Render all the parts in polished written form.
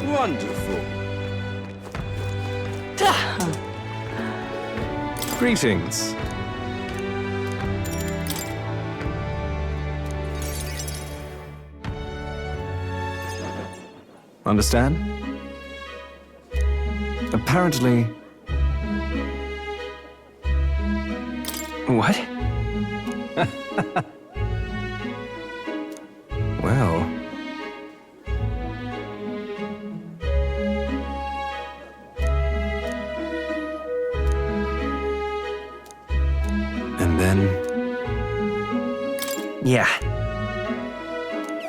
Wonderful. Greetings. Understand? Apparently... What? Well... And then... Yeah.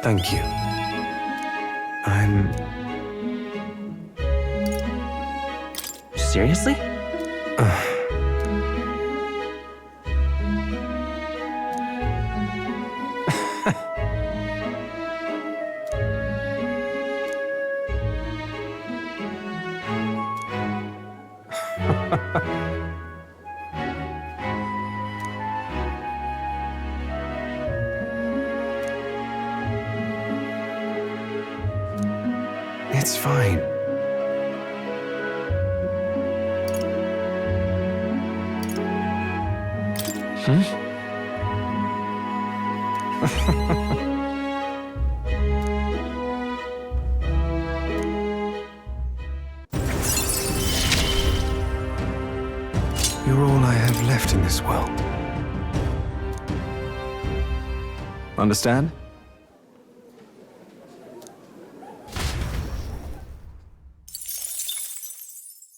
Thank you. I'm... Seriously? It's fine. You're all I have left in this world. Understand?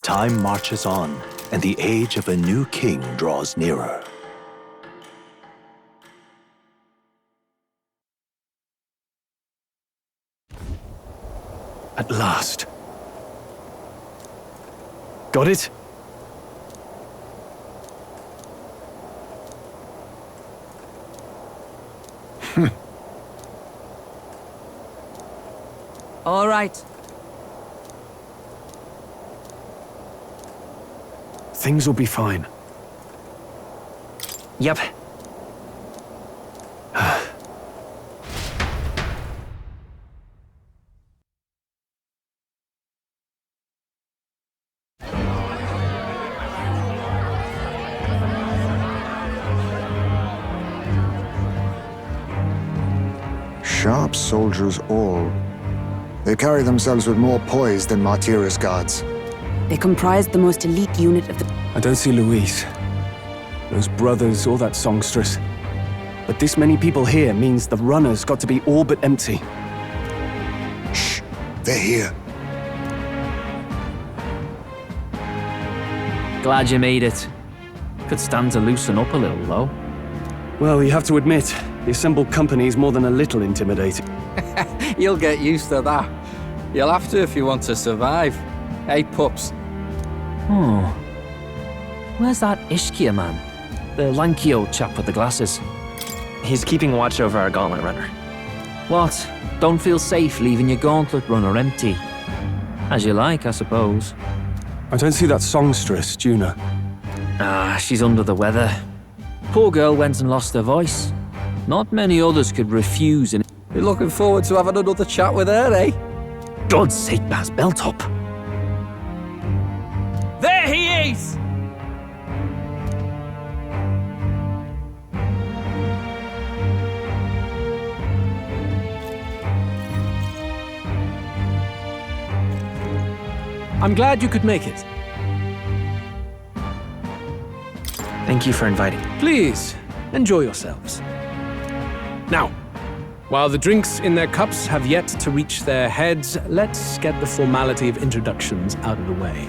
Time marches on, and the age of a new king draws nearer. At last. Got it? All right. Things will be fine. Yep. Sharp soldiers all. They carry themselves with more poise than Martyrus guards. They comprised the most elite unit of the... I don't see Louise, those brothers, or that songstress. But this many people here means the runners got to be all but empty. Shh, they're here. Glad you made it. Could stand to loosen up a little, though. Well, you have to admit, the assembled company is more than a little intimidating. You'll get used to that. You'll have to if you want to survive. Hey, pups. Oh. Where's that Ishkia man? The lanky old chap with the glasses. He's keeping watch over our gauntlet runner. What? Don't feel safe leaving your gauntlet runner empty? As you like, I suppose. I don't see that songstress, Juna. Ah, she's under the weather. Poor girl went and lost her voice. Not many others could refuse and... You're looking forward to having another chat with her, eh? God's sake, Baz, belt up. There he is! I'm glad you could make it. Thank you for inviting. Please, enjoy yourselves. Now, while the drinks in their cups have yet to reach their heads, let's get the formality of introductions out of the way.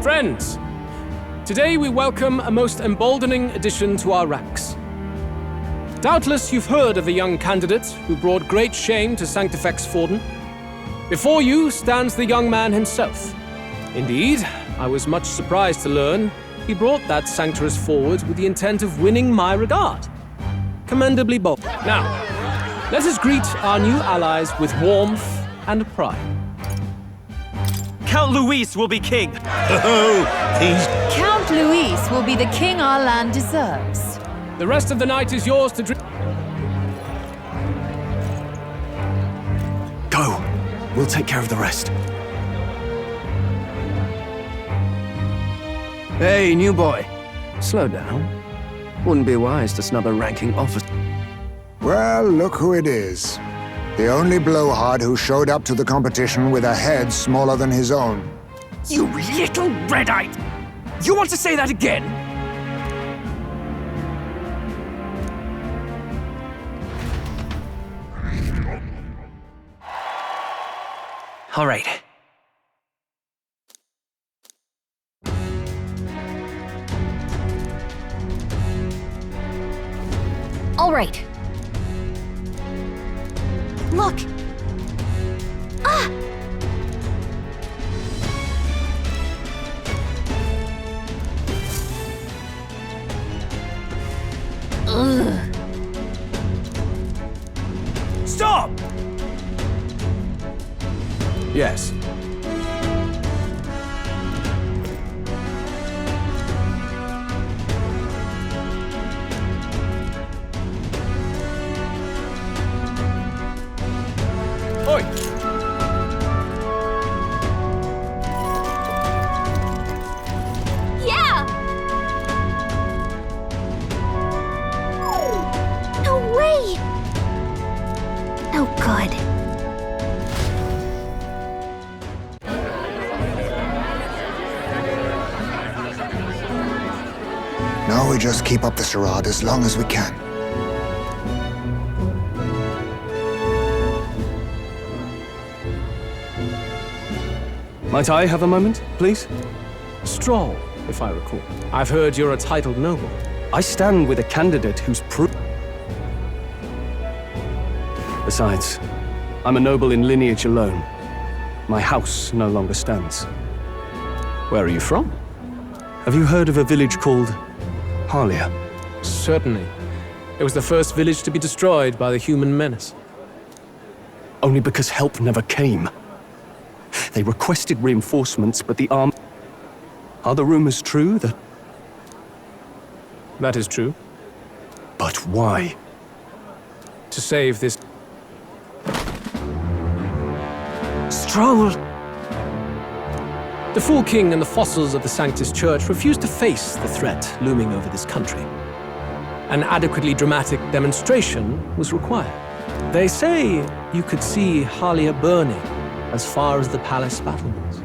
Friends, today we welcome a most emboldening addition to our ranks. Doubtless you've heard of the young candidate who brought great shame to Sanctifex Forden. Before you stands the young man himself. Indeed, I was much surprised to learn he brought that sanctuary forward with the intent of winning my regard. Commendably bold. Now, let us greet our new allies with warmth and pride. Count Luis will be king. Count Luis will be the king our land deserves. The rest of the night is yours to drink. We'll take care of the rest. Hey, new boy. Slow down. Wouldn't be wise to snub a ranking officer. Well, look who it is. The only blowhard who showed up to the competition with a head smaller than his own. You little red-eyed! You want to say that again? All right. All right. Look! Ah! Ugh. Stop! Yes. Oi! Yeah! No way! Oh, good. Now we just keep up the charade as long as we can. Might I have a moment, please? Stroll, if I recall. I've heard you're a titled noble. I stand with a candidate who's Besides, I'm a noble in lineage alone. My house no longer stands. Where are you from? Have you heard of a village called Harlia? Certainly. It was the first village to be destroyed by the human menace. Only because help never came. They requested reinforcements, but the army... Are the rumors true that... That is true. But why? To save this... Stroll! The Fool King and the fossils of the Sanctus Church refused to face the threat looming over this country. An adequately dramatic demonstration was required. They say you could see Harlia burning as far as the palace battlements.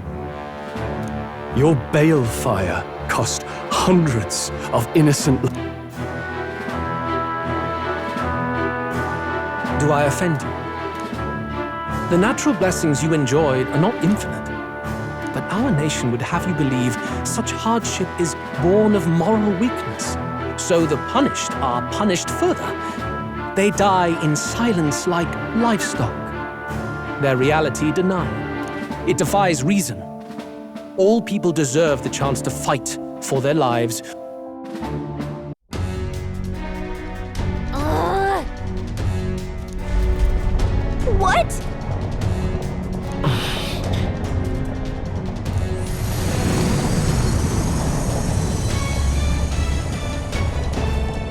Your balefire cost hundreds of innocent... Do I offend you? The natural blessings you enjoyed are not infinite. But our nation would have you believe such hardship is born of moral weakness. So the punished are punished further. They die in silence like livestock. Their reality denied. It defies reason. All people deserve the chance to fight for their lives. What?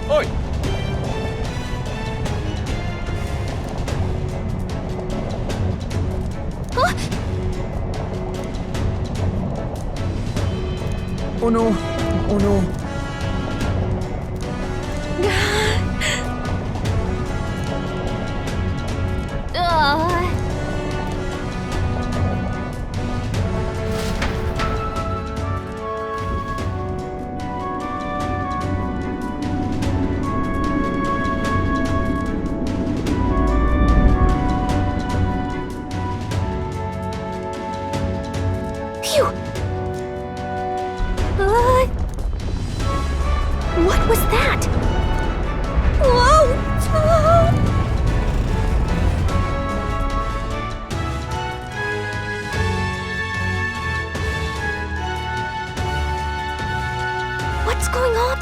Oi! Oh no! Oh no! Phew! What was that? Whoa! What's going on?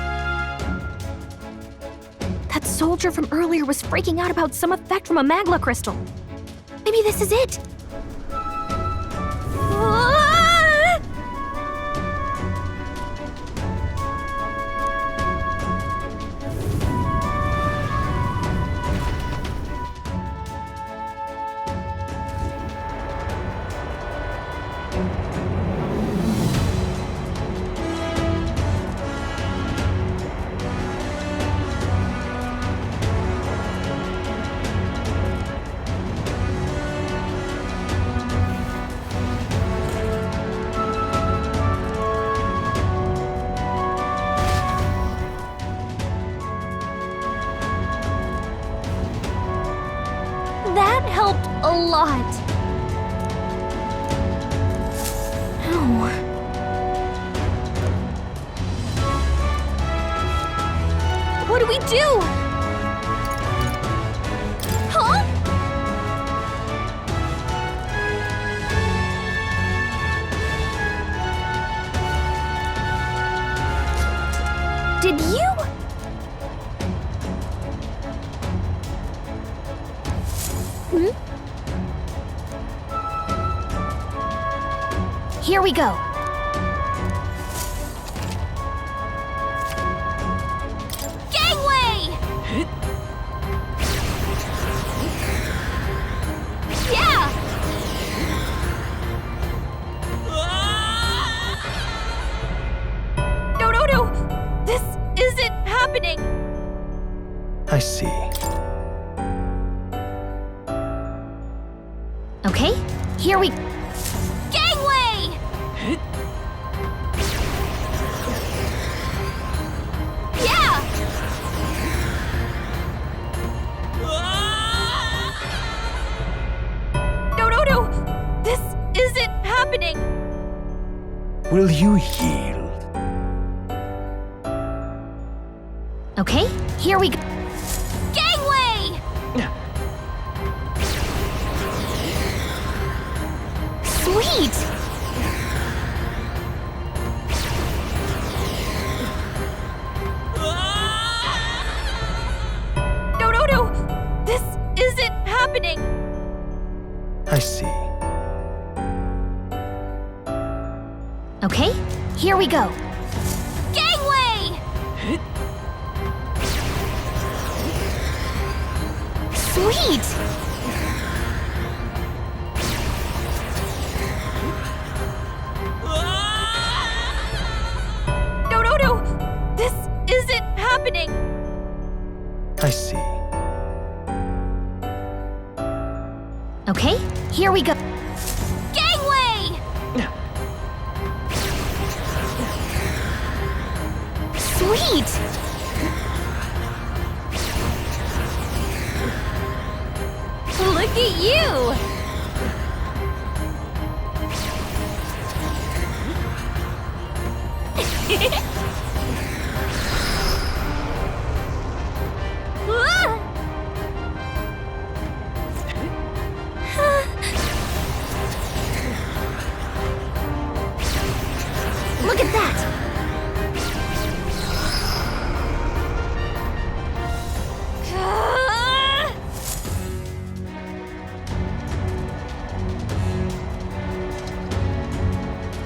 That soldier from earlier was freaking out about some effect from a magma crystal. Maybe this is it. That helped a lot. Ow. What do we do? Huh? Did you? Here we go. Gangway! Yeah! No. This isn't happening. I see. Okay, here we... Gangway! Yeah! No. This isn't happening. Will you yield? Okay, here we go. Gangway! Sweet! No. This isn't happening. I see. Okay, here we go. Gangway! Sweet! No. This isn't happening. I see. Okay, here we go. Gangway! Sweet! Look at you! Look at that!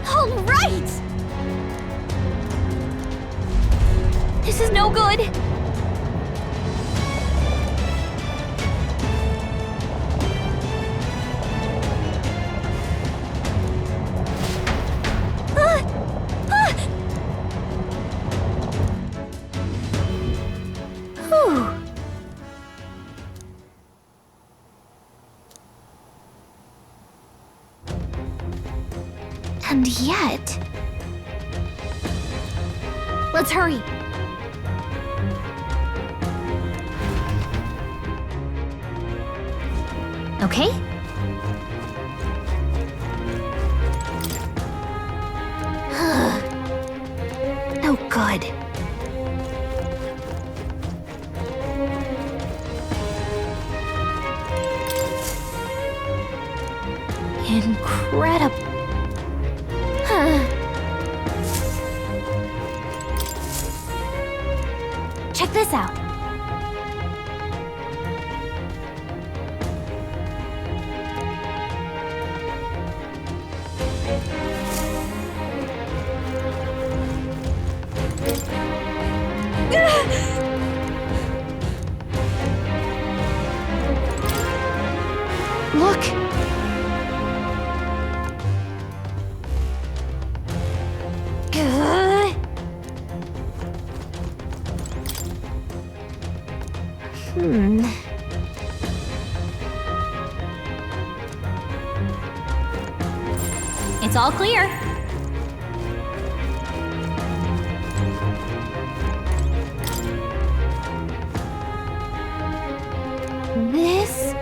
All right! This is no good. Whew. And yet... Let's hurry. Okay? Oh, good. Incredible. Check this out. Look! It's all clear. This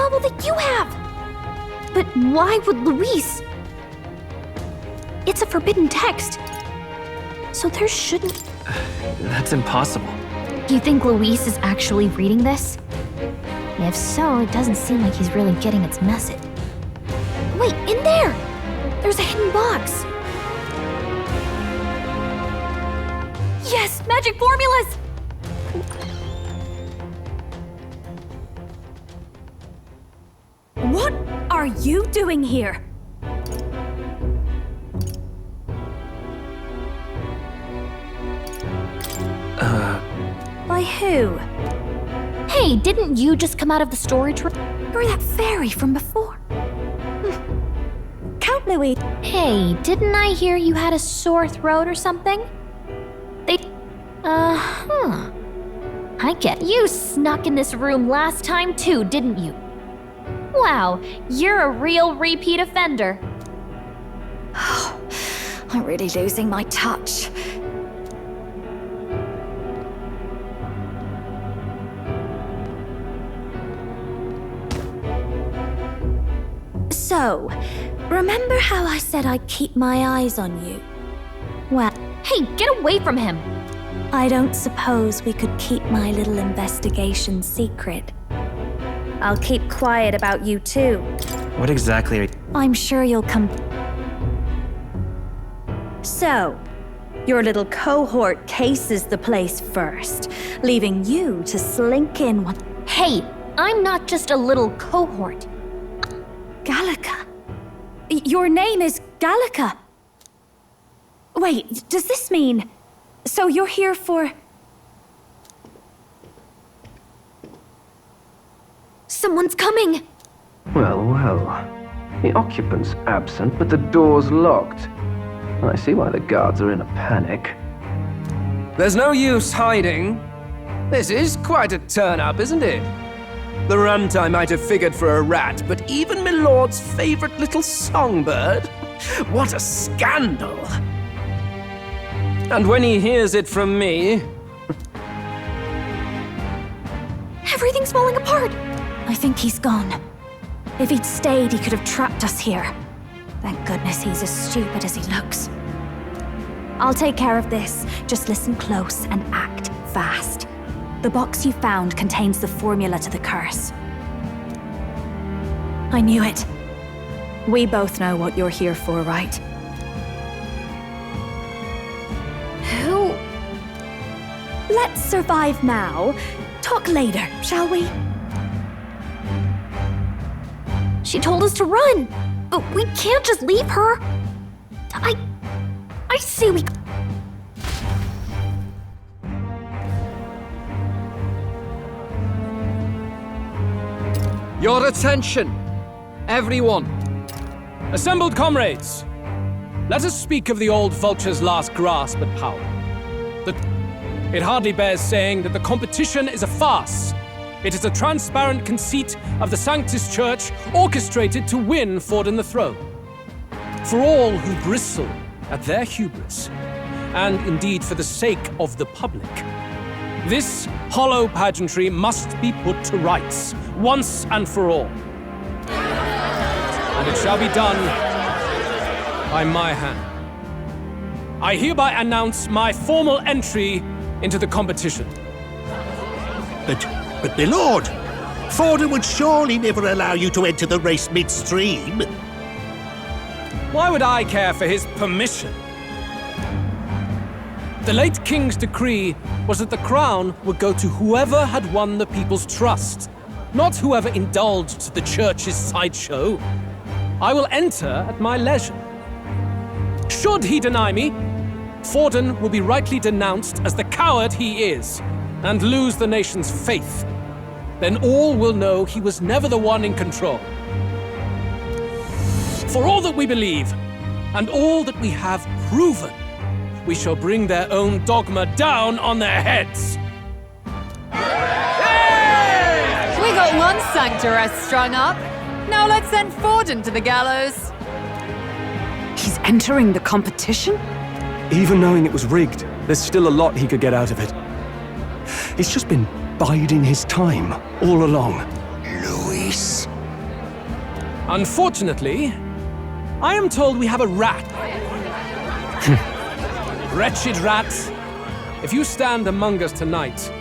novel that you have. But why would Luis? It's a forbidden text. So there shouldn't... That's impossible. Do you think Luis is actually reading this? If so, it doesn't seem like he's really getting its message. Wait, in there! There's a hidden box. Yes, magic formulas! What are you doing here? By who? Hey, didn't you just come out of the storage room? You're that fairy from before. Count Louis. Hey, didn't I hear you had a sore throat or something? I get you snuck in this room last time too, didn't you? Wow, you're a real repeat offender. I'm really losing my touch. So, remember how I said I'd keep my eyes on you? Well, hey, get away from him! I don't suppose we could keep my little investigation secret. I'll keep quiet about you too. What exactly are you... I'm sure you'll come... So, your little cohort cases the place first, leaving you to slink in one... Hey, I'm not just a little cohort. Gallica. Your name is Gallica. Wait, does this mean... So you're here for... Someone's coming! Well, well. The occupant's absent, but the door's locked. I see why the guards are in a panic. There's no use hiding. This is quite a turn-up, isn't it? The runtime might have figured for a rat, but even Milord's favorite little songbird? What a scandal! And when he hears it from me... Everything's falling apart! I think he's gone. If he'd stayed, he could have trapped us here. Thank goodness he's as stupid as he looks. I'll take care of this. Just listen close and act fast. The box you found contains the formula to the curse. I knew it. We both know what you're here for, right? Who? Let's survive now. Talk later, shall we? She told us to run, but we can't just leave her. I say we... Your attention, everyone. Assembled comrades, let us speak of the old vulture's last grasp at power. It hardly bears saying that the competition is a farce. It is a transparent conceit of the Sanctus Church orchestrated to win Forden the throne. For all who bristle at their hubris, and indeed for the sake of the public, this hollow pageantry must be put to rights, once and for all. And it shall be done by my hand. I hereby announce my formal entry into the competition. But my lord, Forden would surely never allow you to enter the race midstream. Why would I care for his permission? The late king's decree was that the crown would go to whoever had won the people's trust, not whoever indulged the church's sideshow. I will enter at my leisure. Should he deny me, Forden will be rightly denounced as the coward he is, and lose the nation's faith. Then all will know he was never the one in control. For all that we believe, and all that we have proven, we shall bring their own dogma down on their heads. We got one sanctoress strung up. Now let's send Forden to the gallows. He's entering the competition? Even knowing it was rigged, there's still a lot he could get out of it. He's just been biding his time all along. Luis. Unfortunately, I am told we have a rat. Wretched rat, if you stand among us tonight,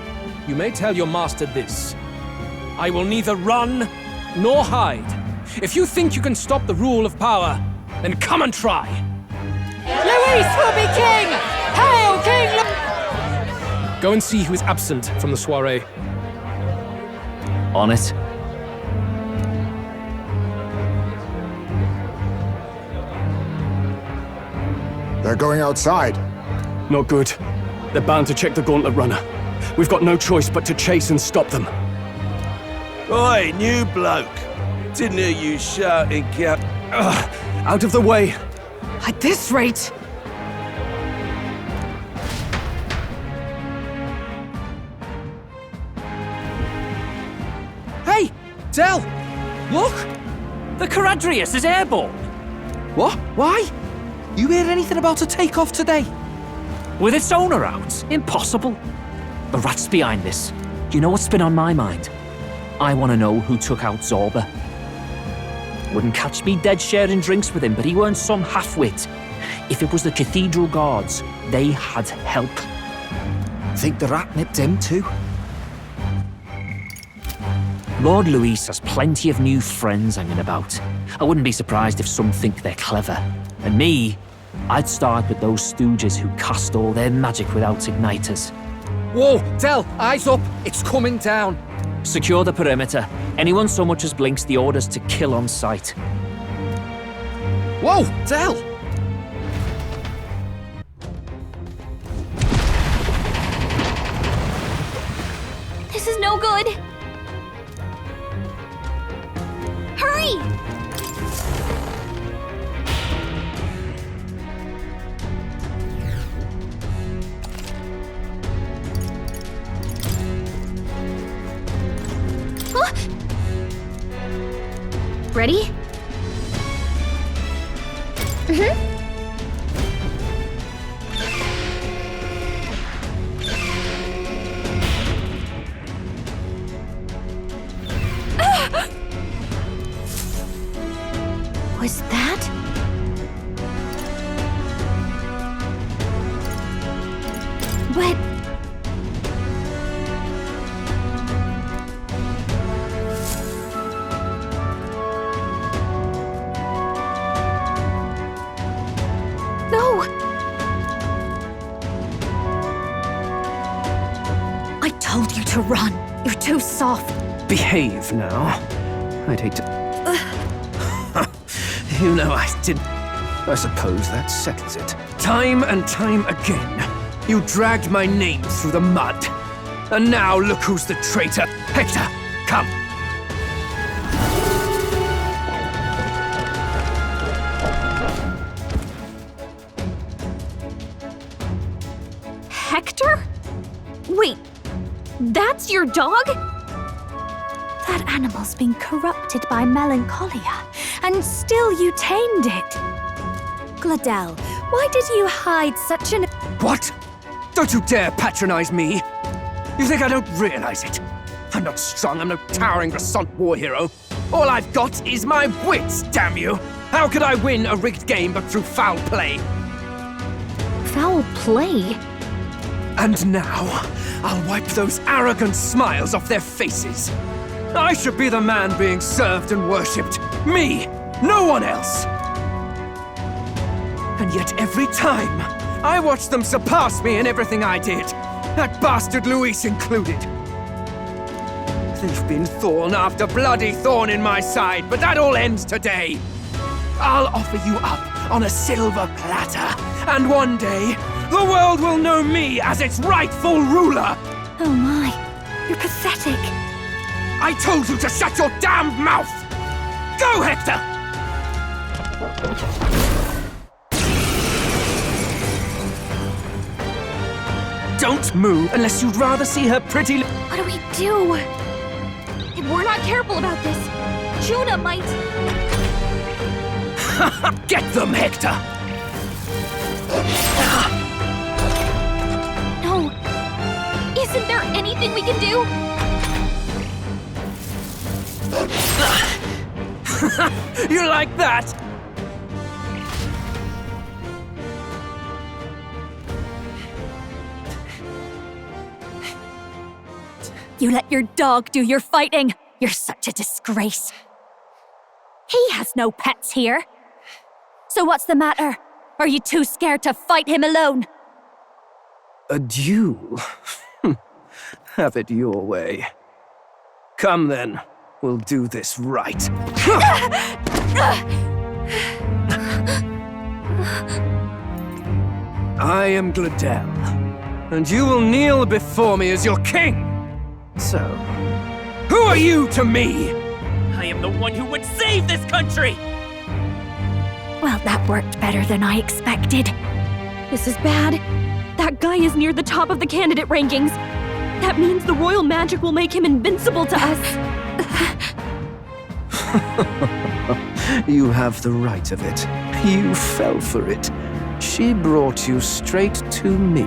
you may tell your master this. I will neither run nor hide. If you think you can stop the rule of power, then come and try. Luis will be king! Hail King Go and see who is absent from the soiree. On it. They're going outside. Not good. They're bound to check the Gauntlet Runner. We've got no choice but to chase and stop them. Oi, new bloke. Didn't hear you shouting, Cap. Out of the way! At this rate... Hey, Del! Look! The Caradrius is airborne! What? Why? You hear anything about a takeoff today? With its owner out? Impossible. The rat's behind this. You know what's been on my mind? I want to know who took out Zorba. Wouldn't catch me dead sharing drinks with him, but he weren't some half-wit. If it was the Cathedral Guards, they had help. Think the rat nipped him too? Lord Luis has plenty of new friends hanging about. I wouldn't be surprised if some think they're clever. And me, I'd start with those stooges who cast all their magic without igniters. Whoa, Del, eyes up. It's coming down. Secure the perimeter. Anyone so much as blinks, the orders to kill on sight. Whoa, Del! This is no good. Hurry! Huh? Ready? Mm-hmm. Was that? But... No! I told you to run. You're too soft. Behave now. I'd hate to... You know I didn't... I suppose that settles it. Time and time again, you dragged my name through the mud. And now look who's the traitor. Hector, come. Hector? Wait, that's your dog? That animal's been corrupted by melancholia, and still you tamed it. Gladel, why did you hide such an... What? Don't you dare patronize me! You think I don't realize it? I'm not strong, I'm no towering Rassant war hero. All I've got is my wits, damn you! How could I win a rigged game but through foul play? Foul play? And now, I'll wipe those arrogant smiles off their faces. I should be the man being served and worshipped. Me! No one else! And yet every time, I watch them surpass me in everything I did. That bastard Luis included. They've been thorn after bloody thorn in my side, but that all ends today. I'll offer you up on a silver platter, and one day, the world will know me as its rightful ruler! Oh my, you're pathetic. I told you to shut your damned mouth! Go, Hector! Don't move unless you'd rather see her pretty... What do we do? If we're not careful about this, Juna might... Get them, Hector! No. Isn't there anything we can do? You like that? You let your dog do your fighting. You're such a disgrace. He has no pets here. So what's the matter? Are you too scared to fight him alone? A duel? Have it your way. Come then, we'll do this right. I am Gladel, and you will kneel before me as your king. So, who are you to me? I am the one who would save this country! Well, that worked better than I expected. This is bad. That guy is near the top of the candidate rankings. That means the royal magic will make him invincible to us. You have the right of it. You fell for it. She brought you straight to me.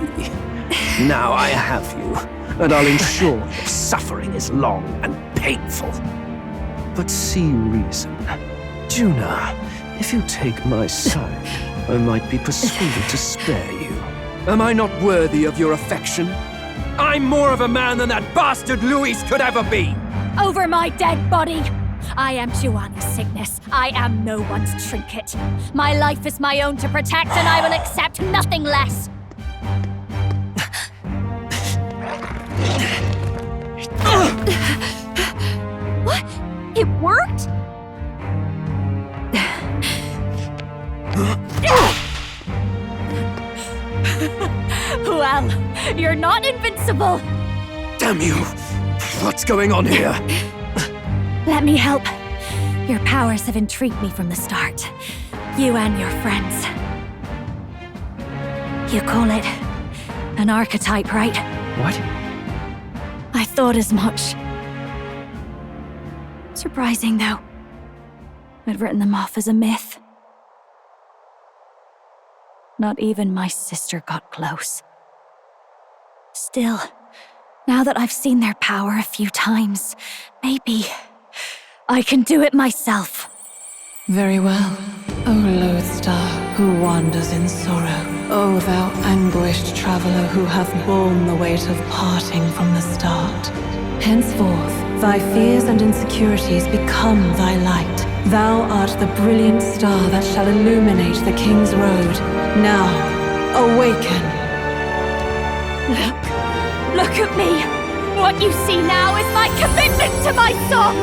Now I have you, and I'll ensure your suffering is long and painful. But see reason. Juna, if you take my side, I might be persuaded to spare you. Am I not worthy of your affection? I'm more of a man than that bastard Luis could ever be! Over my dead body! I am Juani's sickness. I am no one's trinket. My life is my own to protect, and I will accept nothing less. What? It worked? Well, you're not invincible. Damn you! What's going on here? Let me help. Your powers have intrigued me from the start. You and your friends. You call it an archetype, right? What? I thought as much. Surprising, though. I'd written them off as a myth. Not even my sister got close. Still, now that I've seen their power a few times, maybe I can do it myself. Very well, O lodestar who wanders in sorrow, O thou anguished traveller who hath borne the weight of parting from the start. Henceforth, thy fears and insecurities become thy light. Thou art the brilliant star that shall illuminate the King's road. Now, awaken! Look at me! What you see now is my commitment to my song!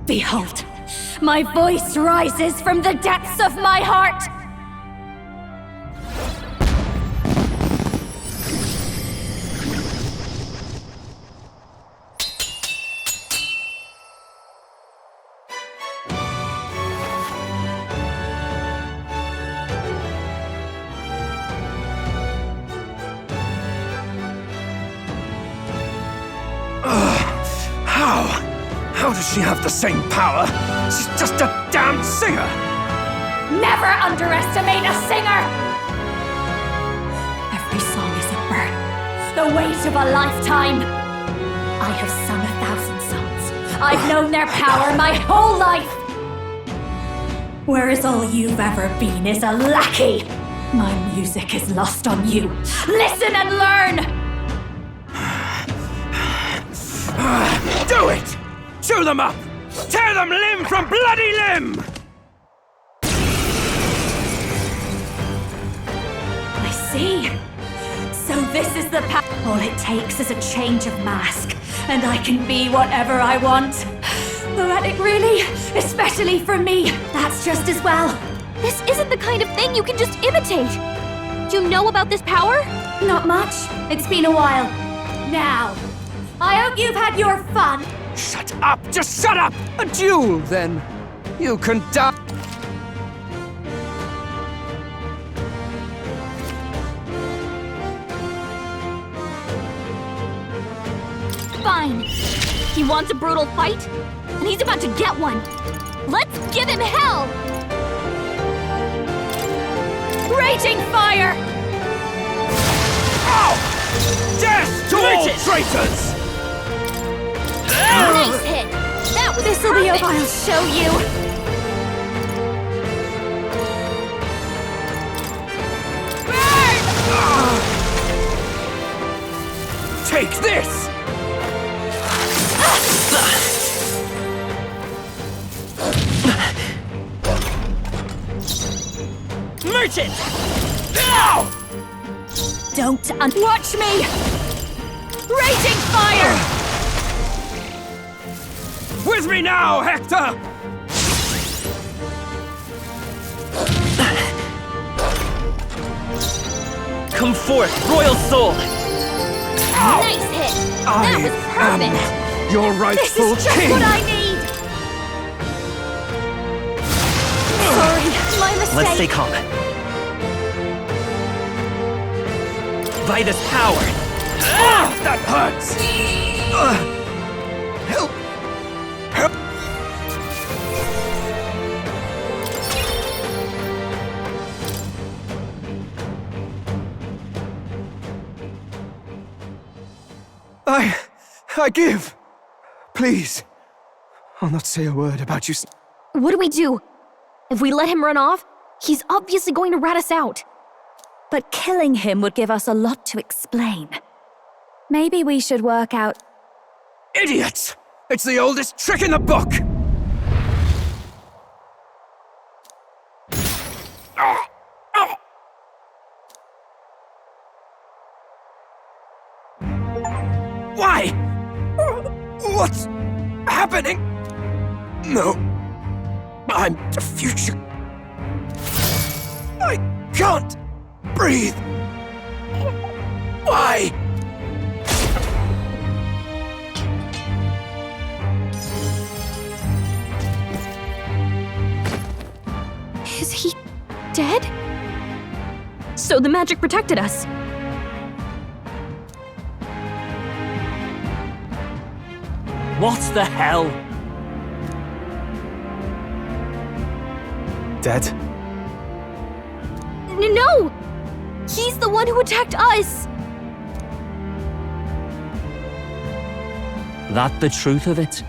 Behold, my voice rises from the depths of my heart! How does she have the same power? She's just a damn singer! Never underestimate a singer! Every song is a burden, the weight of a lifetime. I have sung 1,000 songs. I've known their power my whole life. Whereas all you've ever been is a lackey. My music is lost on you. Listen and learn! Do it! Chew them up! Tear them limb from bloody limb! I see. So this is the path. All it takes is a change of mask, and I can be whatever I want. Poetic, really? Especially for me. That's just as well. This isn't the kind of thing you can just imitate. Do you know about this power? Not much. It's been a while. Now, I hope you've had your fun. Shut up! Just shut up! A duel, then. You can die. Fine. You want a brutal fight? and he's about to get one. Let's give him hell! Raging fire! Death to all traitors! Nice hit! That was This'll be over. I'll show you! Take this! Merchant! Don't watch me! Raging fire! With me now, Hector! Come forth, royal soul! Nice hit! That was perfect! Your This rightful is just king! what I need! Sorry, my mistake. Let's stay calm. By this power! That hurts! Help! Help! I give. Please. I'll not say a word about you. What do we do? If we let him run off, he's obviously going to rat us out. But killing him would give us a lot to explain. Maybe we should work out... Idiots! It's the oldest trick in the book! Why? What's happening? No. I'm the future. I can't breathe. Why? Is he dead? So the magic protected us. What the hell? Dead? No! He's the one who attacked us! That the truth of it?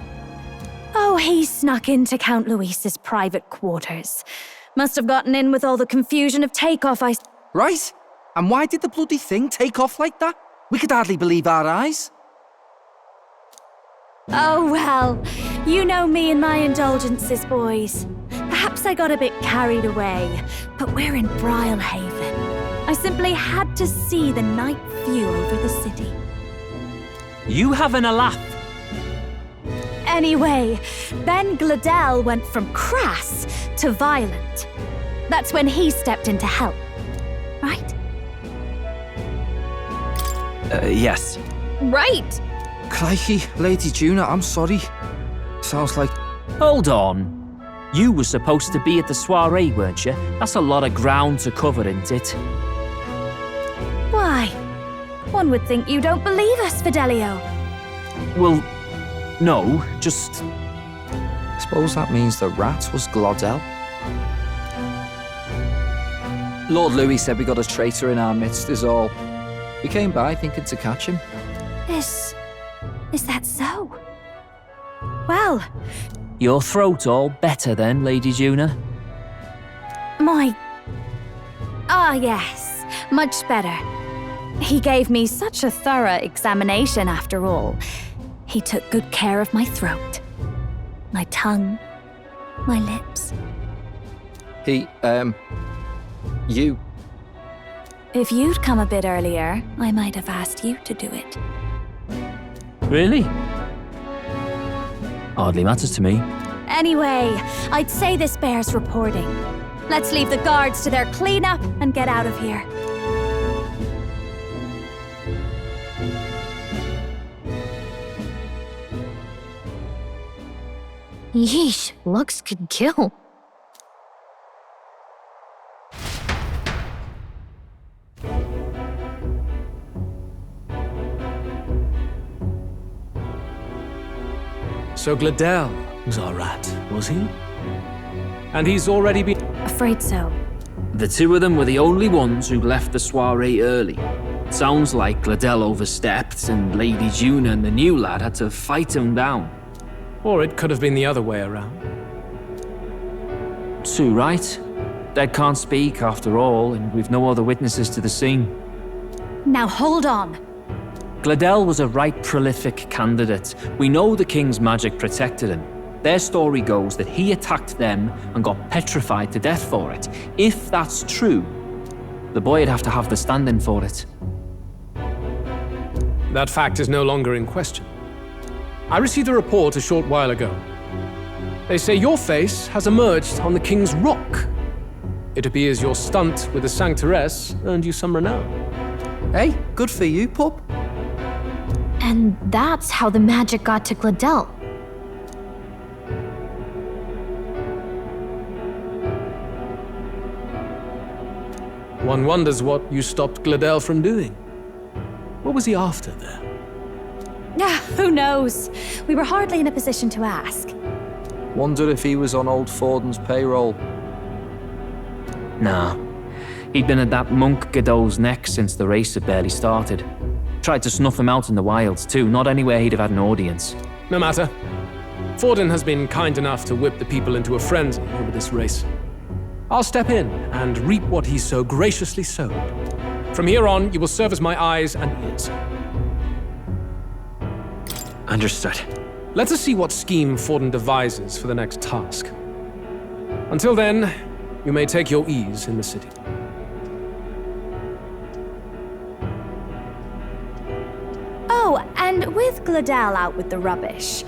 Oh, he snuck into Count Luis's private quarters. Must have gotten in with all the confusion of takeoff, Right? And why did the bloody thing take off like that? We could hardly believe our eyes. Oh, well, you know me and my indulgences, boys. Perhaps I got a bit carried away, but we're in Brilhaven. I simply had to see the night view over the city. You having a laugh? Anyway, Ben Gladell went from crass to violent. That's when he stepped in to help, right? Yes. Right! Crikey, Lady Juna, I'm sorry. Sounds like... Hold on. You were supposed to be at the soiree, weren't you? That's a lot of ground to cover, isn't it? Why? One would think you don't believe us, Fidelio. Well, no, just... Suppose that means the rat was Glodell. Lord Louis said we got a traitor in our midst is all. We came by thinking to catch him. Is that so? Well... Your throat all better then, Lady Juna? Yes, much better. He gave me such a thorough examination after all. He took good care of my throat, my tongue, my lips. You. If you'd come a bit earlier, I might have asked you to do it. Really? Hardly matters to me. Anyway, I'd say this bears reporting. Let's leave the guards to their cleanup and get out of here. Yeesh, looks could kill. So Gladell, was our rat, was he? And he's already been... Afraid so. The two of them were the only ones who left the soiree early. Sounds like Gladel overstepped, and Lady Juna and the new lad had to fight him down. Or it could have been the other way around. Too right. Dead can't speak, after all, and we've no other witnesses to the scene. Now hold on. Gladel was a right prolific candidate. We know the king's magic protected him. Their story goes that he attacked them and got petrified to death for it. If that's true, the boy'd have to have the stand-in for it. That fact is no longer in question. I received a report a short while ago. They say your face has emerged on the King's Rock. It appears your stunt with the Sanctoress earned you some renown. Hey, good for you, pup. And that's how the magic got to Gladel. One wonders what you stopped Gladel from doing. What was he after there? Who knows? We were hardly in a position to ask. Wonder if he was on old Forden's payroll. Nah. He'd been at that monk Godot's neck since the race had barely started. Tried to snuff him out in the wilds too, not anywhere he'd have had an audience. No matter. Forden has been kind enough to whip the people into a frenzy over this race. I'll step in and reap what he so graciously sowed. From here on, you will serve as my eyes and ears. Understood. Let us see what scheme Forden devises for the next task. Until then, you may take your ease in the city. Oh, and with Gladel out with the rubbish,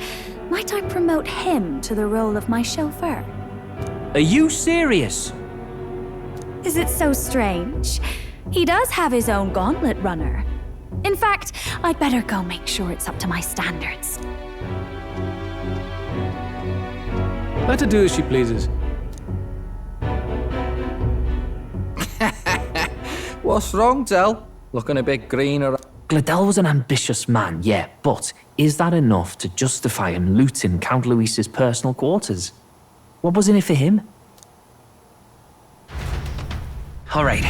might I promote him to the role of my chauffeur? Are you serious? Is it so strange? He does have his own gauntlet runner. In fact, I'd better go make sure it's up to my standards. Let her do as she pleases. What's wrong, Del? Looking a bit greener. Gladel was an ambitious man, yeah, but is that enough to justify him looting Count Luis's personal quarters? What was in it for him? All right.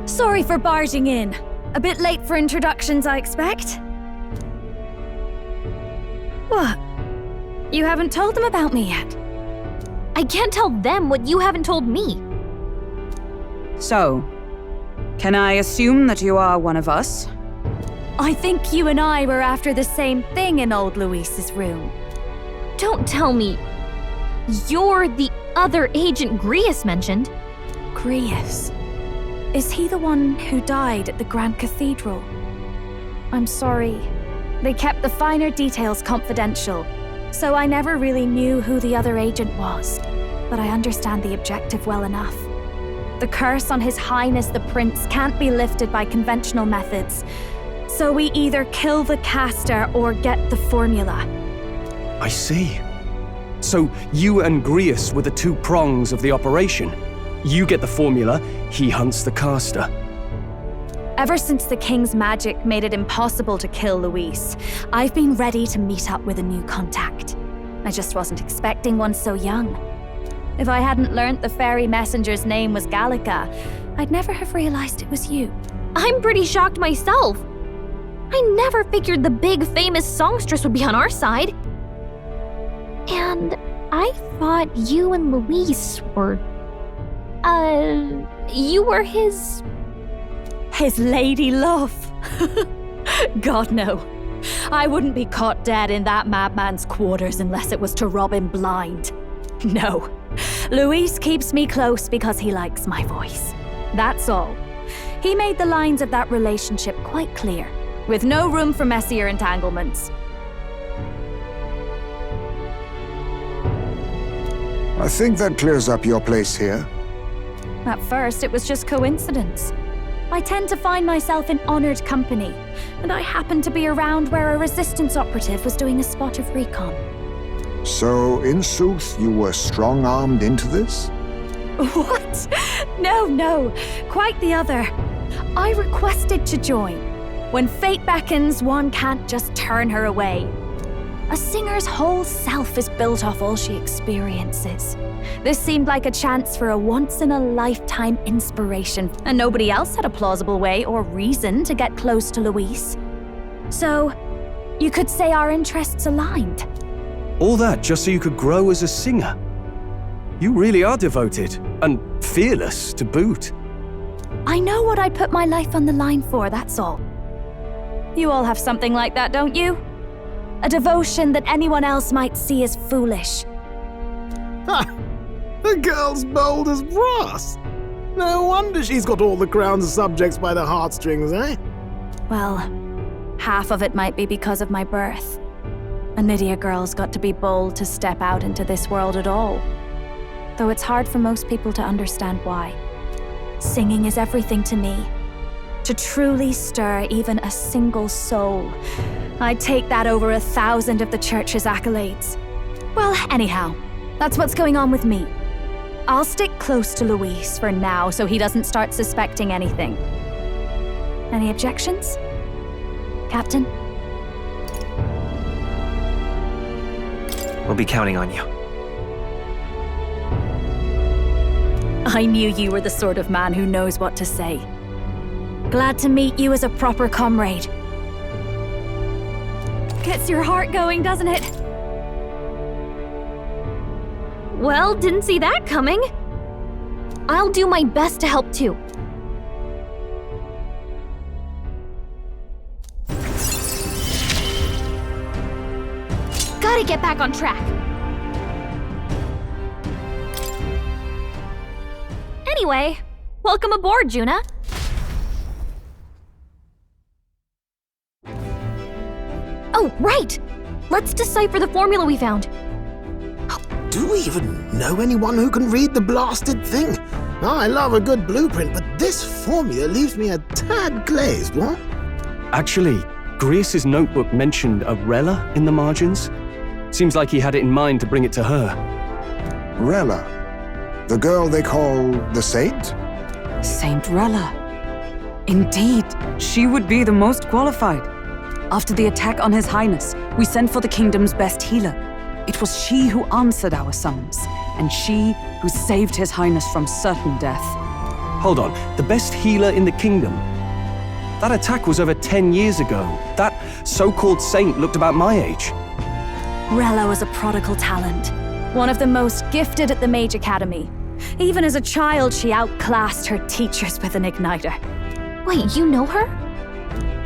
Sorry for barging in. A bit late for introductions, I expect. What? You haven't told them about me yet? I can't tell them what you haven't told me. So, can I assume that you are one of us? I think you and I were after the same thing in old Luis's room. Don't tell me. You're the other agent Grius mentioned. Grius? Is he the one who died at the Grand Cathedral? I'm sorry. They kept the finer details confidential, so I never really knew who the other agent was. But I understand the objective well enough. The curse on His Highness the Prince can't be lifted by conventional methods, so we either kill the caster or get the formula. I see. So you and Grius were the two prongs of the operation. You get the formula, he hunts the caster. Ever since the King's magic made it impossible to kill Luis, I've been ready to meet up with a new contact. I just wasn't expecting one so young. If I hadn't learnt the fairy messenger's name was Gallica, I'd never have realized it was you. I'm pretty shocked myself. I never figured the big famous songstress would be on our side. And I thought you and Luis were... you were his lady love. God, no. I wouldn't be caught dead in that madman's quarters unless it was to rob him blind. No. Luis keeps me close because he likes my voice. That's all. He made the lines of that relationship quite clear, with no room for messier entanglements. I think that clears up your place here. At first, it was just coincidence. I tend to find myself in honored company, and I happened to be around where a resistance operative was doing a spot of recon. So, in sooth, you were strong-armed into this? What? No, quite the other. I requested to join. When fate beckons, one can't just turn her away. A singer's whole self is built off all she experiences. This seemed like a chance for a once-in-a-lifetime inspiration, and nobody else had a plausible way or reason to get close to Luis. So, you could say our interests aligned. All that just so you could grow as a singer? You really are devoted, and fearless to boot. I know what I'd put my life on the line for, that's all. You all have something like that, don't you? A devotion that anyone else might see as foolish. Ha! The girl's bold as brass. No wonder she's got all the crown's subjects by the heartstrings, eh? Well, half of it might be because of my birth. A Nydia girl's got to be bold to step out into this world at all. Though it's hard for most people to understand why. Singing is everything to me. To truly stir even a single soul, I'd take that over 1,000 of the church's accolades. Well, anyhow, that's what's going on with me. I'll stick close to Luis for now so he doesn't start suspecting anything. Any objections? Captain? We'll be counting on you. I knew you were the sort of man who knows what to say. Glad to meet you as a proper comrade. Gets your heart going, doesn't it? Well, didn't see that coming. I'll do my best to help too. Gotta get back on track. Anyway, welcome aboard, Juna. Oh, right! Let's decipher the formula we found. Do we even know anyone who can read the blasted thing? I love a good blueprint, but this formula leaves me a tad glazed, what? Actually, Grius' notebook mentioned a Rella in the margins. Seems like he had it in mind to bring it to her. Rella? The girl they call the Saint? Saint Rella. Indeed, she would be the most qualified. After the attack on His Highness, we sent for the kingdom's best healer. It was she who answered our summons, and she who saved His Highness from certain death. Hold on, the best healer in the kingdom? That attack was over 10 years ago. That so-called saint looked about my age. Rella was a prodigal talent, one of the most gifted at the Mage Academy. Even as a child, she outclassed her teachers with an igniter. Wait, you know her?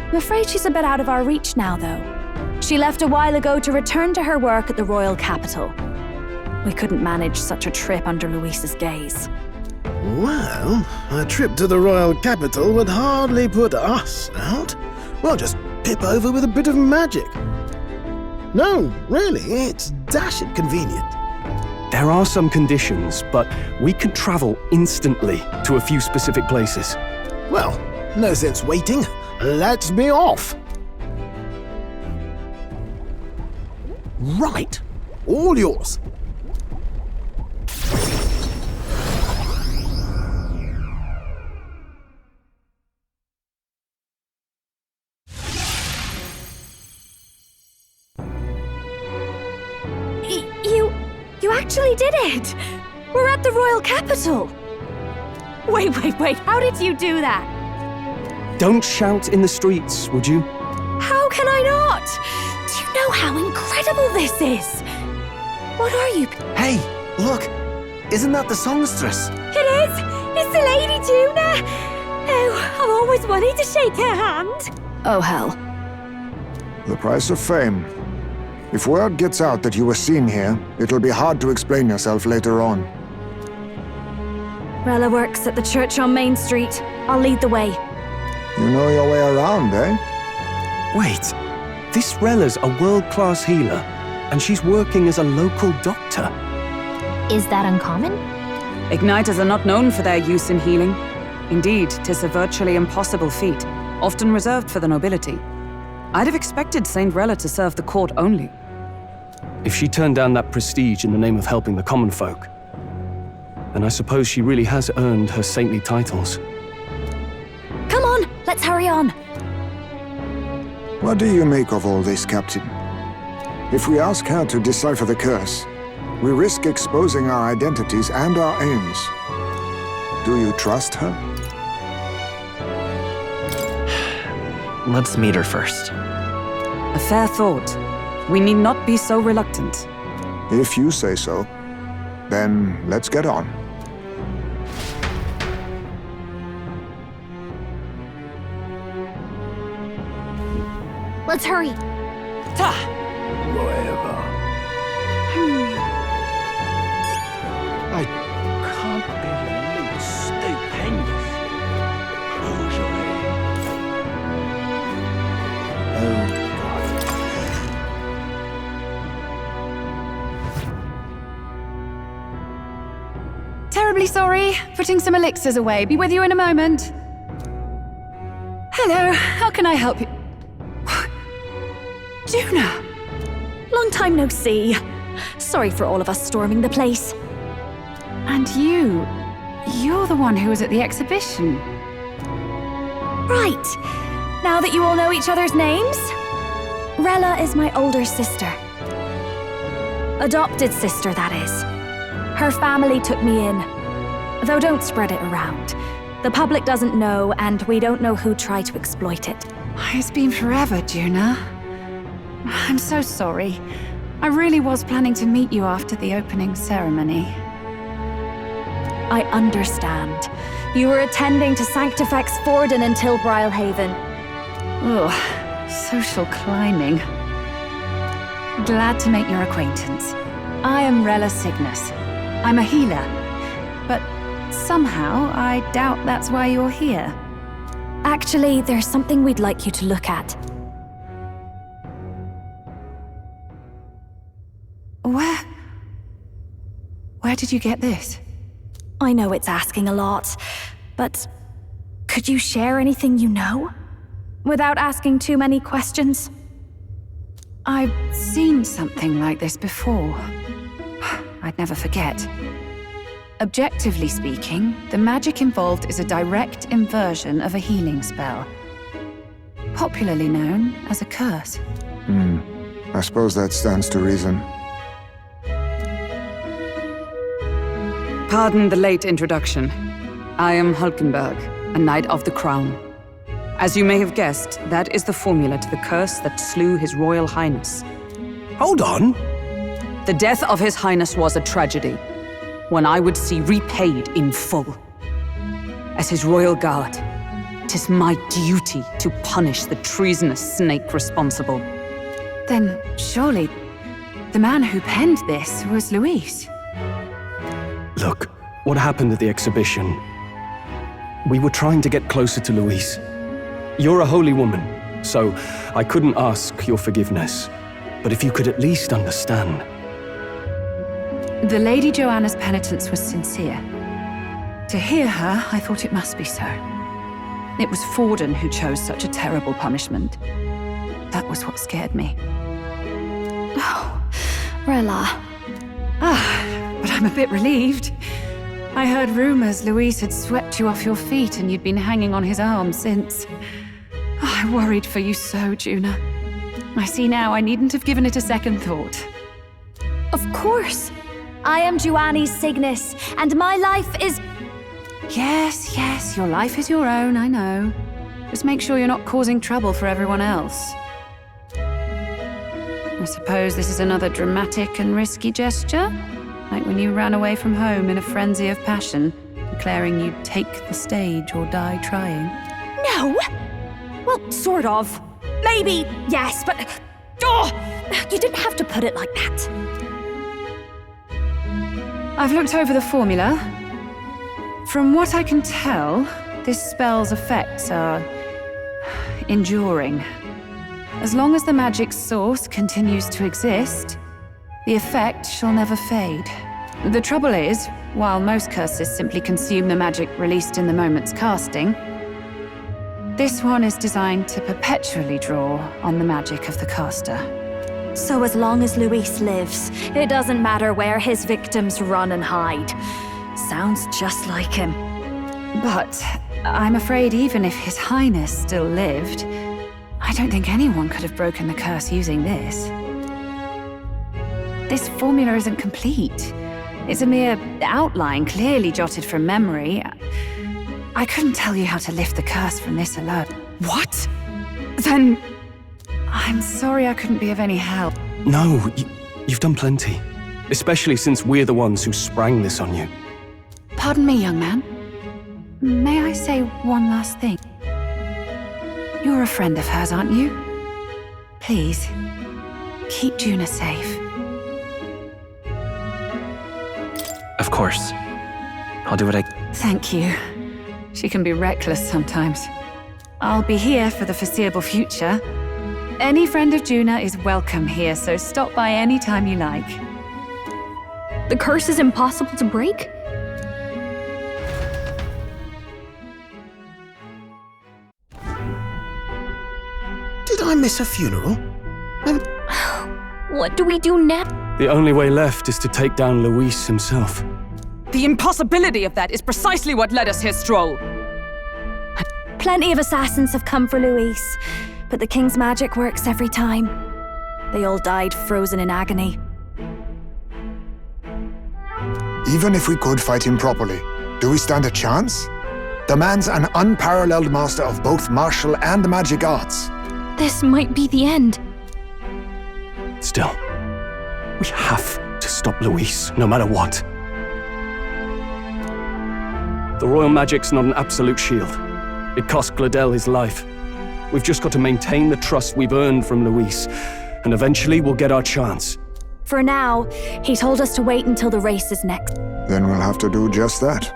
I'm afraid she's a bit out of our reach now, though. She left a while ago to return to her work at the royal capital. We couldn't manage such a trip under Luis's gaze. Well, a trip to the royal capital would hardly put us out. We'll just pip over with a bit of magic. No, really, it's dashed convenient. There are some conditions, but we could travel instantly to a few specific places. Well, no sense waiting. Let's be off. Right. All yours. You actually did it! We're at the royal capital! Wait, how did you do that? Don't shout in the streets, would you? How can I not? Do you know how incredible this is? What are you? Hey, look! Isn't that the songstress? It is! It's the Lady Juna! Oh, I've always wanted to shake her hand. Oh, hell. The price of fame. If word gets out that you were seen here, it'll be hard to explain yourself later on. Rella works at the church on Main Street. I'll lead the way. You know your way around, eh? Wait, this Rella's a world-class healer, and she's working as a local doctor. Is that uncommon? Igniters are not known for their use in healing. Indeed, 'tis a virtually impossible feat, often reserved for the nobility. I'd have expected Saint Rella to serve the court only. If she turned down that prestige in the name of helping the common folk, then I suppose she really has earned her saintly titles. Come on, let's hurry on. What do you make of all this, Captain? If we ask her to decipher the curse, we risk exposing our identities and our aims. Do you trust her? Let's meet her first. A fair thought. We need not be so reluctant. If you say so, then let's get on. Let's hurry. Whatever. I can't believe it's stupendous. Terribly sorry. Putting some elixirs away. Be with you in a moment. Hello, how can I help you? Juna! Long time no see. Sorry for all of us storming the place. And you're the one who was at the exhibition. Right. Now that you all know each other's names, Rella is my older sister. Adopted sister, that is. Her family took me in. Though don't spread it around. The public doesn't know, and we don't know who tried to exploit it. It's been forever, Juna. I'm so sorry. I really was planning to meet you after the opening ceremony. I understand. You were attending to Sanctifex Forden until Brylehaven. Ugh, social climbing. Glad to make your acquaintance. I am Rella Cygnus. I'm a healer. But somehow, I doubt that's why you're here. Actually, there's something we'd like you to look at. Where did you get this? I know it's asking a lot, but could you share anything you know? Without asking too many questions? I've seen something like this before. I'd never forget. Objectively speaking, the magic involved is a direct inversion of a healing spell. Popularly known as a curse. I suppose that stands to reason. Pardon the late introduction. I am Hulkenberg, a Knight of the Crown. As you may have guessed, that is the formula to the curse that slew His Royal Highness. Hold on! The death of His Highness was a tragedy, one I would see repaid in full. As His Royal Guard, 'tis my duty to punish the treasonous snake responsible. Then surely the man who penned this was Luis. Look, what happened at the exhibition? We were trying to get closer to Louise. You're a holy woman, so I couldn't ask your forgiveness. But if you could at least understand. The Lady Joanna's penitence was sincere. To hear her, I thought it must be so. It was Forden who chose such a terrible punishment. That was what scared me. Oh, Rella. But I'm a bit relieved. I heard rumors Luis had swept you off your feet and you'd been hanging on his arm since. I worried for you so, Juna. I see now I needn't have given it a second thought. Of course. I am Joannis Cygnus, and my life is... Yes, your life is your own, I know. Just make sure you're not causing trouble for everyone else. I suppose this is another dramatic and risky gesture? Like when you ran away from home in a frenzy of passion, declaring you'd take the stage or die trying. No! Well, sort of. Maybe, yes, but... Oh, you didn't have to put it like that. I've looked over the formula. From what I can tell, this spell's effects are... enduring. As long as the magic's source continues to exist, the effect shall never fade. The trouble is, while most curses simply consume the magic released in the moment's casting, this one is designed to perpetually draw on the magic of the caster. So as long as Luis lives, it doesn't matter where his victims run and hide. Sounds just like him. But I'm afraid even if His Highness still lived, I don't think anyone could have broken the curse using this. This formula isn't complete. It's a mere outline, clearly jotted from memory. I couldn't tell you how to lift the curse from this alone. What? Then... I'm sorry I couldn't be of any help. No, you've done plenty. Especially since we're the ones who sprang this on you. Pardon me, young man. May I say one last thing? You're a friend of hers, aren't you? Please, keep Juna safe. Of course. I'll do what I... Thank you. She can be reckless sometimes. I'll be here for the foreseeable future. Any friend of Juna is welcome here, so stop by any time you like. The curse is impossible to break? Did I miss a funeral? What do we do now? The only way left is to take down Luis himself. The impossibility of that is precisely what led us here, Stroll. Plenty of assassins have come for Luis, but the king's magic works every time. They all died frozen in agony. Even if we could fight him properly, do we stand a chance? The man's an unparalleled master of both martial and magic arts. This might be the end. Still, we have to stop Luis, no matter what. The royal magic's not an absolute shield. It cost Gladel his life. We've just got to maintain the trust we've earned from Luis, and eventually we'll get our chance. For now, he told us to wait until the race is next. Then we'll have to do just that.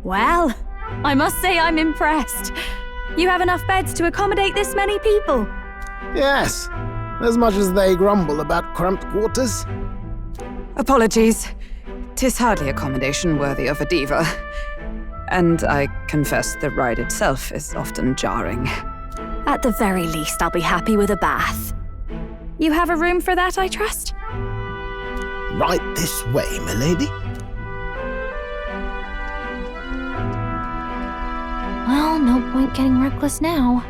Well, I must say I'm impressed. You have enough beds to accommodate this many people? Yes, as much as they grumble about cramped quarters. Apologies. 'Tis hardly accommodation worthy of a diva. And I confess the ride itself is often jarring. At the very least, I'll be happy with a bath. You have a room for that, I trust? Right this way, milady. Well, no point getting reckless now.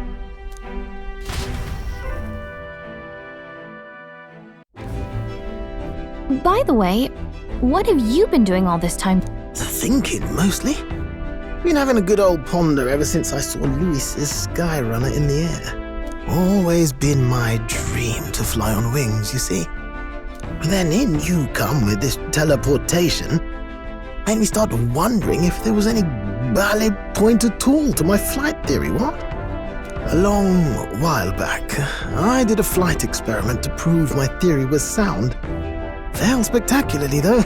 By the way, what have you been doing all this time? Thinking, mostly. Been having a good old ponder ever since I saw Luis's Skyrunner in the air. Always been my dream to fly on wings, you see. But then in you come with this teleportation. Made me start wondering if there was any ballet point at all to my flight theory, what? A long while back, I did a flight experiment to prove my theory was sound. Failed spectacularly, though,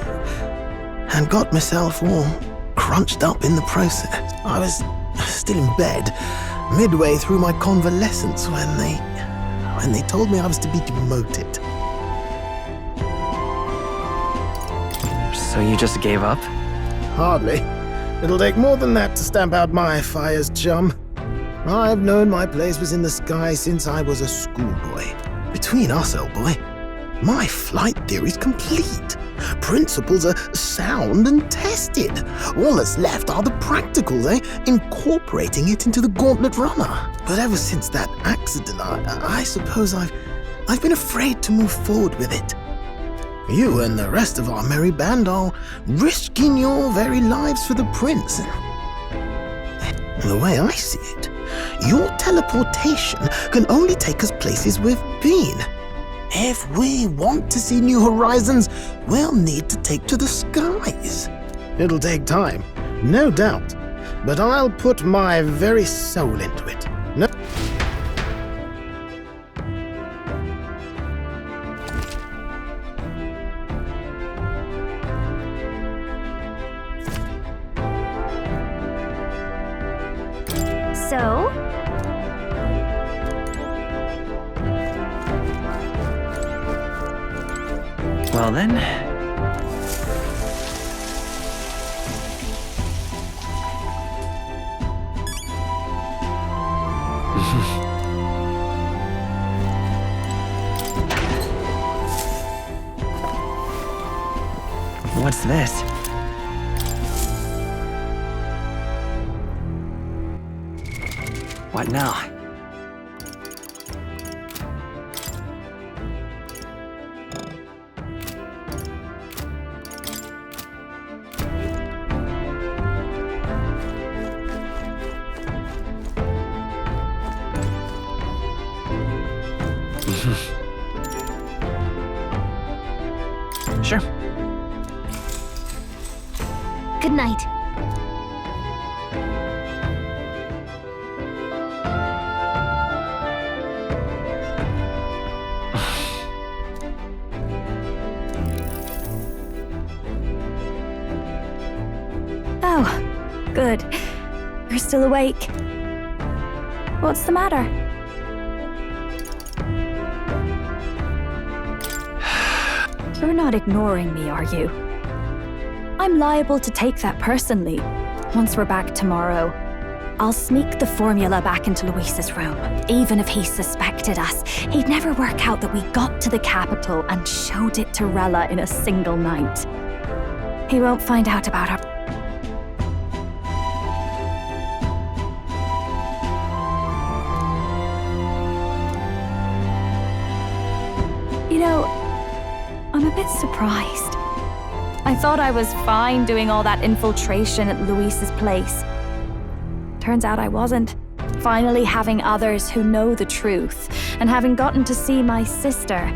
and got myself all crunched up in the process. I was still in bed, midway through my convalescence when they told me I was to be demoted. So you just gave up? Hardly. It'll take more than that to stamp out my fires, chum. I've known my place was in the sky since I was a schoolboy. Between us, old boy, my flight theory's complete. Principles are sound and tested. All that's left are the practicals, incorporating it into the gauntlet runner. But ever since that accident, I suppose I've been afraid to move forward with it. You and the rest of our merry band are risking your very lives for the prince. The way I see it, your teleportation can only take us places we've been. If we want to see new horizons, we'll need to take to the skies. It'll take time, no doubt, but I'll put my very soul into it. No. So? Well then... What's this? What now? Sure. Good night. Oh, good. You're still awake. What's the matter? You're not ignoring me, are you? I'm liable to take that personally. Once we're back tomorrow, I'll sneak the formula back into Luis's room. Even if he suspected us, he'd never work out that we got to the capital and showed it to Rella in a single night. He won't find out about our... You know, I'm a bit surprised. I thought I was fine doing all that infiltration at Luis's place. Turns out I wasn't. Finally having others who know the truth, and having gotten to see my sister.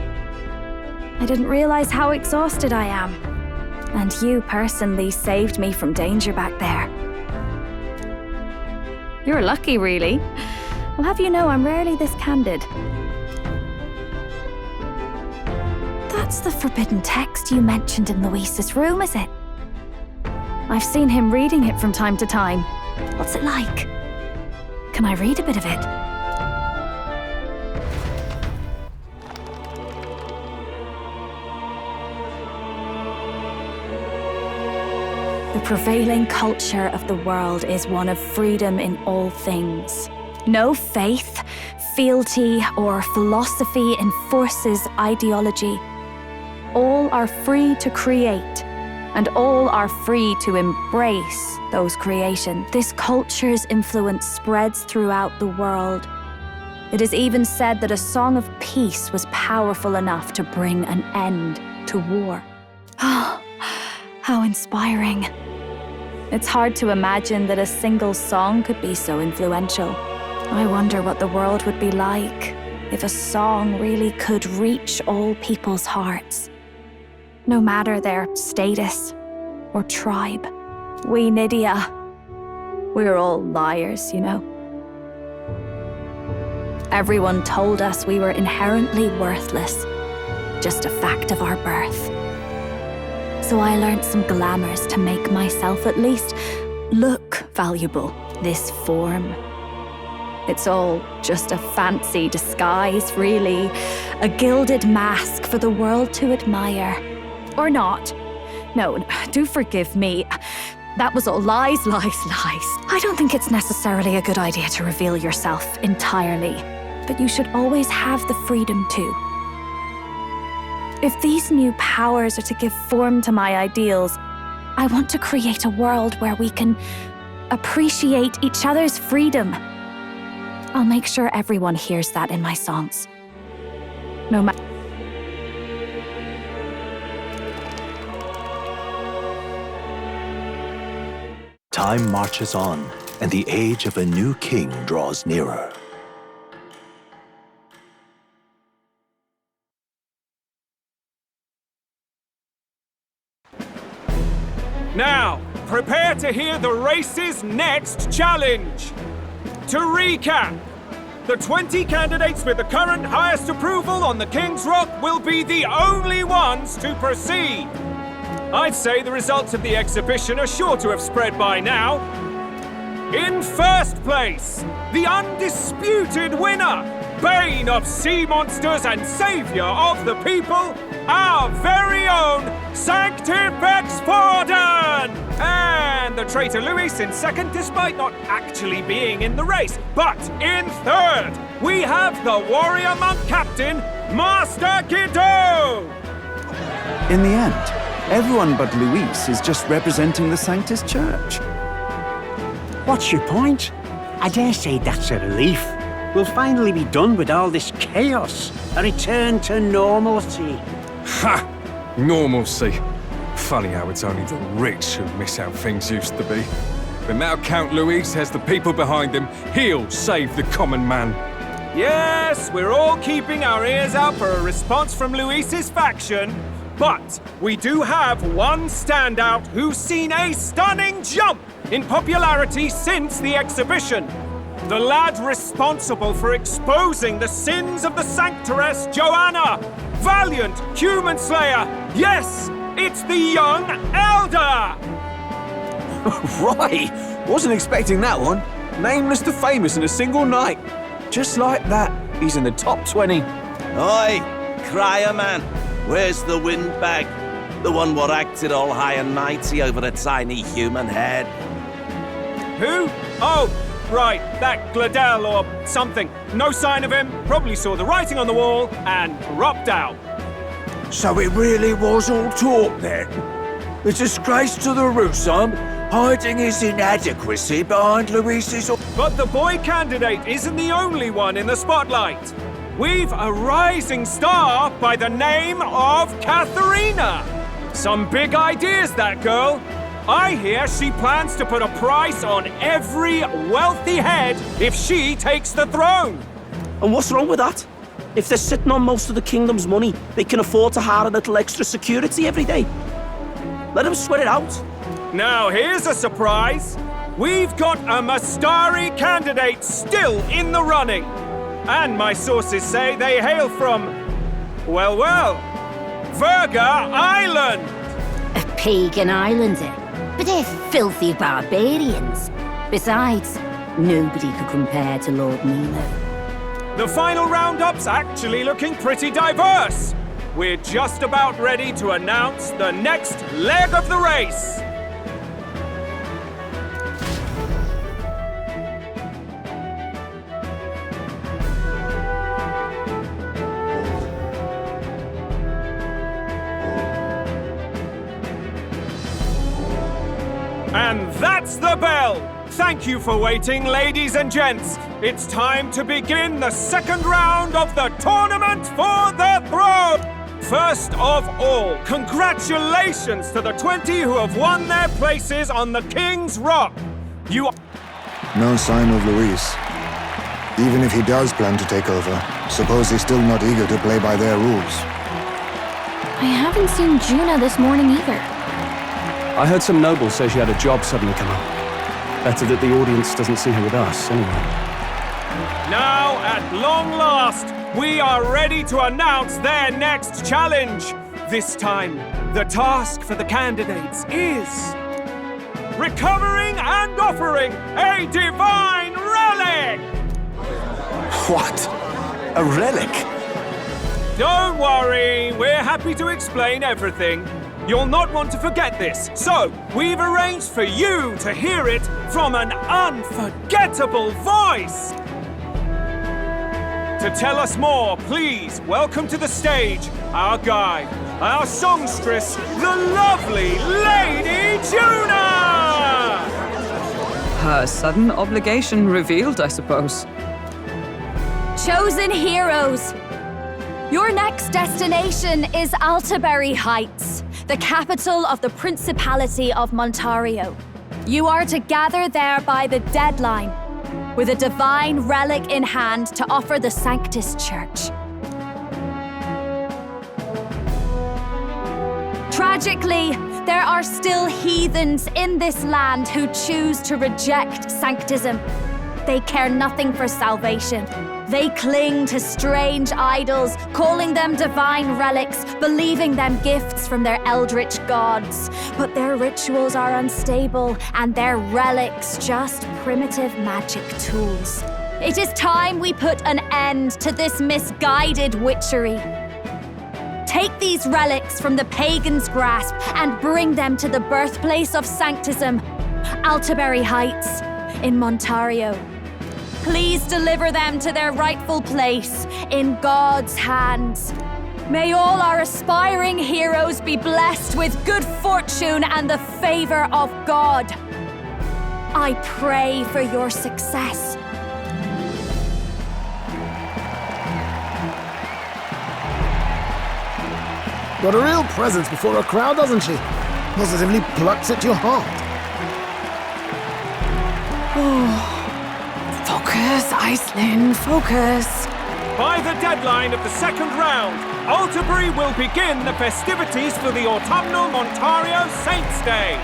I didn't realize how exhausted I am. And you personally saved me from danger back there. You're lucky, really. I'll have you know I'm rarely this candid. That's the forbidden text you mentioned in Luis's room, is it? I've seen him reading it from time to time. What's it like? Can I read a bit of it? The prevailing culture of the world is one of freedom in all things. No faith, fealty, or philosophy enforces ideology. All are free to create, and all are free to embrace those creations. This culture's influence spreads throughout the world. It is even said that a song of peace was powerful enough to bring an end to war. Oh, how inspiring. It's hard to imagine that a single song could be so influential. I wonder what the world would be like if a song really could reach all people's hearts. No matter their status or tribe. We Nydia, we're all liars, you know. Everyone told us we were inherently worthless, just a fact of our birth. So I learned some glamours to make myself at least look valuable. This form. It's all just a fancy disguise, really. A gilded mask for the world to admire. Or not. No, do forgive me. That was all lies, lies, lies. I don't think it's necessarily a good idea to reveal yourself entirely, but you should always have the freedom to. If these new powers are to give form to my ideals, I want to create a world where we can appreciate each other's freedom. I'll make sure everyone hears that in my songs. No matter. Time marches on, and the age of a new king draws nearer. Now, prepare to hear the race's next challenge. To recap, the 20 candidates with the current highest approval on the King's Rock will be the only ones to proceed. I'd say the results of the exhibition are sure to have spread by now. In first place, the undisputed winner, bane of sea monsters and savior of the people, our very own Sanctifex Forden! And the traitor Luis in second, despite not actually being in the race. But in third, we have the warrior monk captain, Master Guido! In the end, everyone but Luis is just representing the Sanctus Church. What's your point? I dare say that's a relief. We'll finally be done with all this chaos. A return to normalcy. Ha! Normalcy. Funny how it's only the rich who miss how things used to be. But now Count Luis has the people behind him. He'll save the common man. Yes, we're all keeping our ears out for a response from Luis's faction. But we do have one standout who's seen a stunning jump in popularity since the exhibition. The lad responsible for exposing the sins of the Sanctoress Joanna. Valiant human slayer. Yes, it's the young elder. Right, wasn't expecting that one. Nameless to famous in a single night. Just like that, he's in the top 20. Oi, crier man, where's the windbag? The one what acted all high and mighty over a tiny human head. Who? Oh, right, that Gladel or something. No sign of him, probably saw the writing on the wall and dropped out. So it really was all talk then? A disgrace to the Rusum, hiding his inadequacy behind Luis's... But the boy candidate isn't the only one in the spotlight. We've a rising star by the name of Katharina. Some big ideas, that girl. I hear she plans to put a price on every wealthy head if she takes the throne. And what's wrong with that? If they're sitting on most of the kingdom's money, they can afford to hire a little extra security every day. Let them sweat it out. Now here's a surprise. We've got a Mastari candidate still in the running. And my sources say they hail from, well, Verga Island. A pagan island, but they're filthy barbarians. Besides, nobody could compare to Lord Nilo. The final roundup's actually looking pretty diverse. We're just about ready to announce the next leg of the race. And that's the bell! Thank you for waiting, ladies and gents. It's time to begin the second round of the tournament for the throne! First of all, congratulations to the 20 who have won their places on the King's Rock. You are... No sign of Luis. Even if he does plan to take over, suppose he's still not eager to play by their rules. I haven't seen Juna this morning either. I heard some nobles say she had a job suddenly come up. Better that the audience doesn't see her with us, anyway. Now, at long last, we are ready to announce their next challenge. This time, the task for the candidates is... recovering and offering a divine relic! What? A relic? Don't worry, we're happy to explain everything. You'll not want to forget this, so we've arranged for you to hear it from an unforgettable voice. To tell us more, please welcome to the stage our guide, our songstress, the lovely Lady Juna! Her sudden obligation revealed, I suppose. Chosen heroes! Your next destination is Altaberry Heights, the capital of the Principality of Montario. You are to gather there by the deadline, with a divine relic in hand to offer the Sanctus Church. Tragically, there are still heathens in this land who choose to reject sanctism. They care nothing for salvation. They cling to strange idols, calling them divine relics, believing them gifts from their eldritch gods. But their rituals are unstable, and their relics just primitive magic tools. It is time we put an end to this misguided witchery. take these relics from the pagan's grasp and bring them to the birthplace of Sanctism, Altabury Heights, in Montario. Please deliver them to their rightful place in God's hands. May all our aspiring heroes be blessed with good fortune and the favor of God. I pray for your success. Got a real presence before a crowd, doesn't she? Positively plucks at your heart. Focus, Iceland, focus. By the deadline of the second round, Altabury will begin the festivities for the autumnal Montario Saints' Day.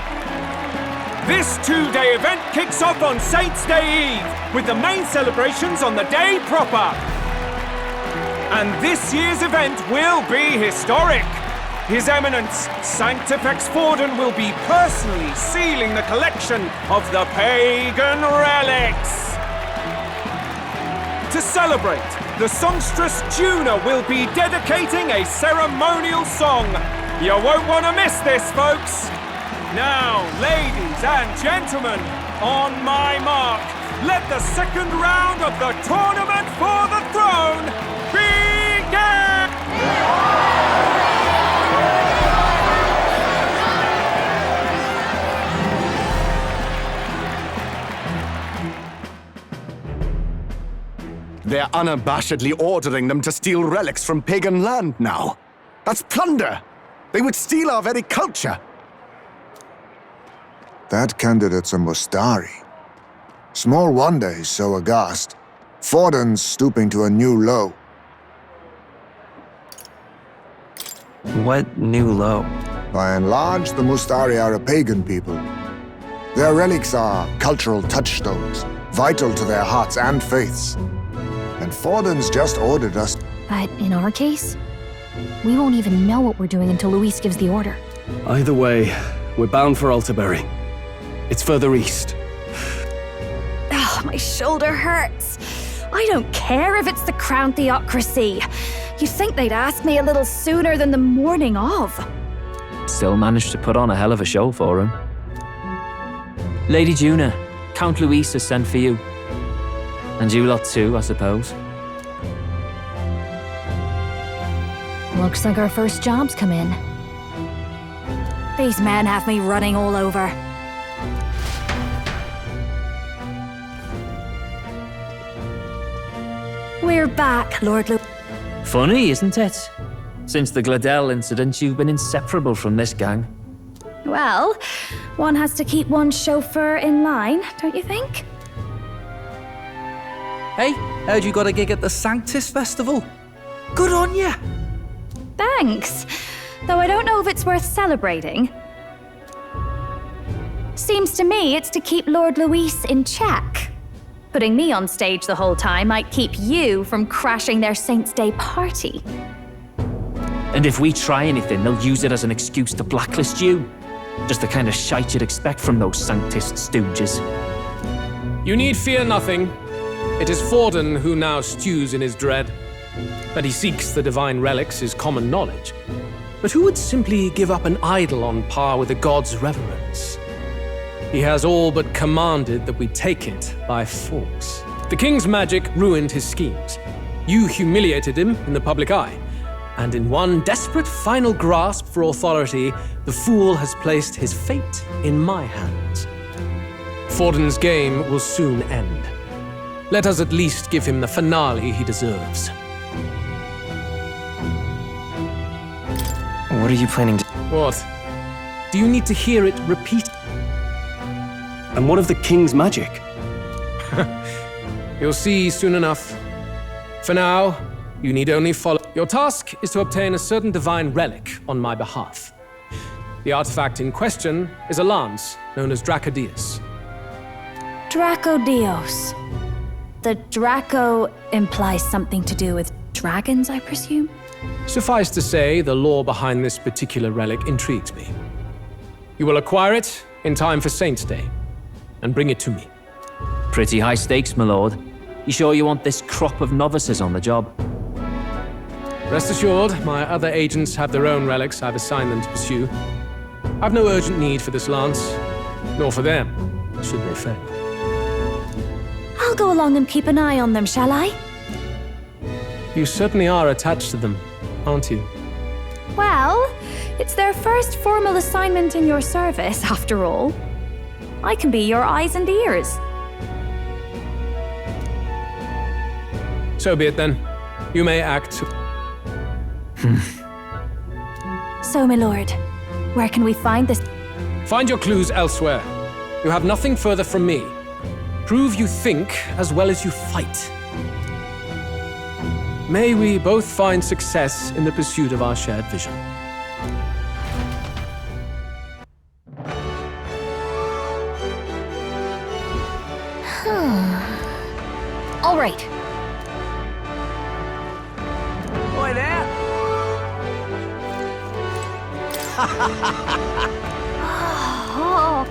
This two-day event kicks off on Saints' Day Eve, with the main celebrations on the day proper. And this year's event will be historic. His Eminence, Sanctifex Forden, will be personally sealing the collection of the pagan relics. To celebrate, the songstress Juna will be dedicating a ceremonial song. You won't want to miss this, folks. Now, ladies and gentlemen, on my mark, let the second round of the Tournament for the Throne begin! They're unabashedly ordering them to steal relics from pagan land now. That's plunder! They would steal our very culture! That candidate's a Mustari. Small wonder he's so aghast. Forden's stooping to a new low. What new low? By and large, the Mustari are a pagan people. Their relics are cultural touchstones, vital to their hearts and faiths. And Forden's just ordered us. But in our case, we won't even know what we're doing until Luis gives the order. Either way, we're bound for Altabury. It's further east. Oh, my shoulder hurts. I don't care if it's the Crown Theocracy. You'd think they'd ask me a little sooner than the morning of. Still managed to put on a hell of a show for him. Lady Juna, Count Luis has sent for you. And you lot too, I suppose. Looks like our first job's come in. These men have me running all over. We're back, Lord Lu. Funny, isn't it? Since the Gladell incident, you've been inseparable from this gang. Well, one has to keep one's chauffeur in line, don't you think? Hey, heard you got a gig at the Sanctus Festival. Good on ya! Thanks. Though I don't know if it's worth celebrating. Seems to me it's to keep Lord Luis in check. Putting me on stage the whole time might keep you from crashing their Saints' Day party. And if we try anything, they'll use it as an excuse to blacklist you. Just the kind of shite you'd expect from those Sanctist stooges. You need fear nothing. It is Forden who now stews in his dread. That he seeks the divine relics is common knowledge. But who would simply give up an idol on par with a god's reverence? He has all but commanded that we take it by force. The king's magic ruined his schemes. You humiliated him in the public eye. And in one desperate final grasp for authority, the fool has placed his fate in my hands. Forden's game will soon end. Let us at least give him the finale he deserves. What are you planning to... What? Do you need to hear it repeated? And what of the king's magic? You'll see soon enough. For now, you need only follow. Your task is to obtain a certain divine relic on my behalf. The artifact in question is a lance known as Dracodius. Dracodios. The Draco implies something to do with dragons, I presume? Suffice to say, the lore behind this particular relic intrigues me. You will acquire it in time for Saints' Day, and bring it to me. Pretty high stakes, my lord. You sure you want this crop of novices on the job? Rest assured, my other agents have their own relics I've assigned them to pursue. I've no urgent need for this lance, nor for them, should they fail. I'll go along and keep an eye on them, shall I? You certainly are attached to them, aren't you? Well, it's their first formal assignment in your service, after all. I can be your eyes and ears. So be it then. You may act. So, my lord, where can we find this? Find your clues elsewhere. You have nothing further from me. Prove you think as well as you fight. May we both find success in the pursuit of our shared vision. All right. Oi there! Oh.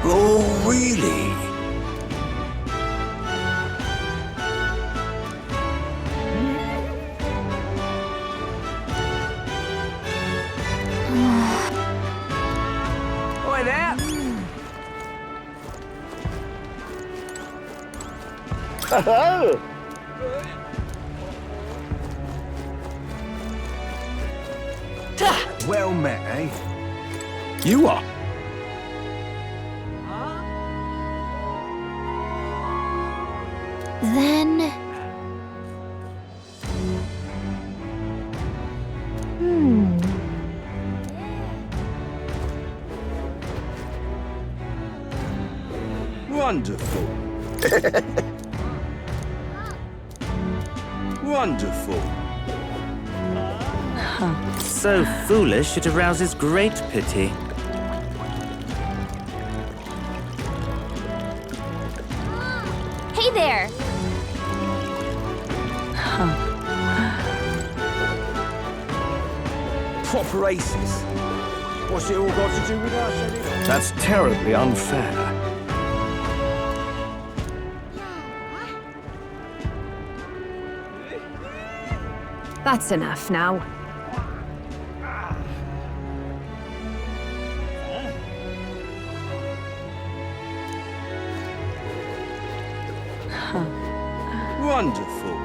Oh, really? Oi there! Well met, eh? You are. Then... Wonderful. Wonderful. So foolish it arouses great pity. Hey there! Proper aces. What's it all got to do with us, anyway? That's terribly unfair. That's enough now. Wonderful.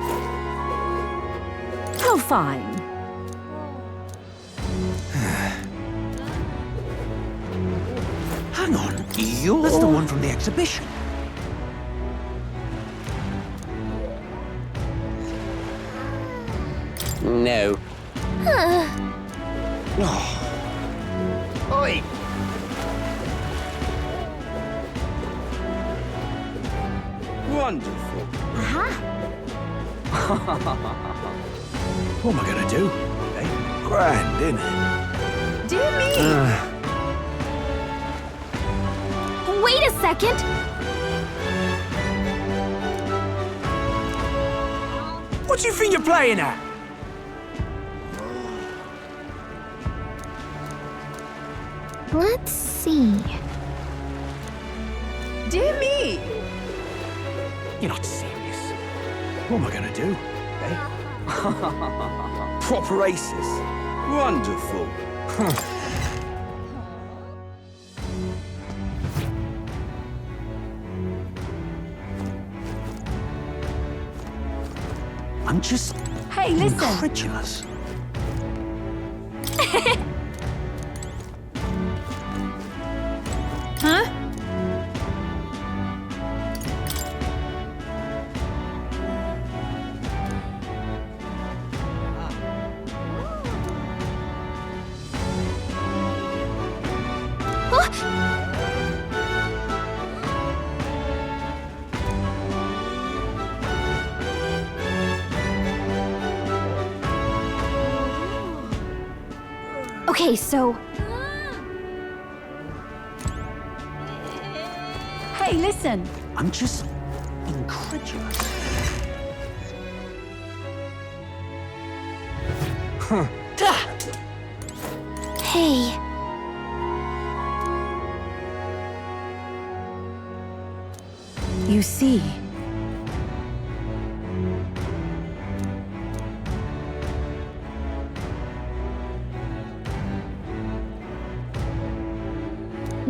Oh, fine. Hang on, that's the one from the exhibition. No. Oi! Wonderful. What am I gonna do? Eh? Grand, innit? Dear me! Wait a second! What do you think you're playing at? Let's see. Dear me! You're not serious. What am I gonna do? Eh? Proper aces. Wonderful. I'm just Hey, listen! incredulous. Huh? Okay, so... Hey, listen! I'm just incredulous. Huh. Hey... You see,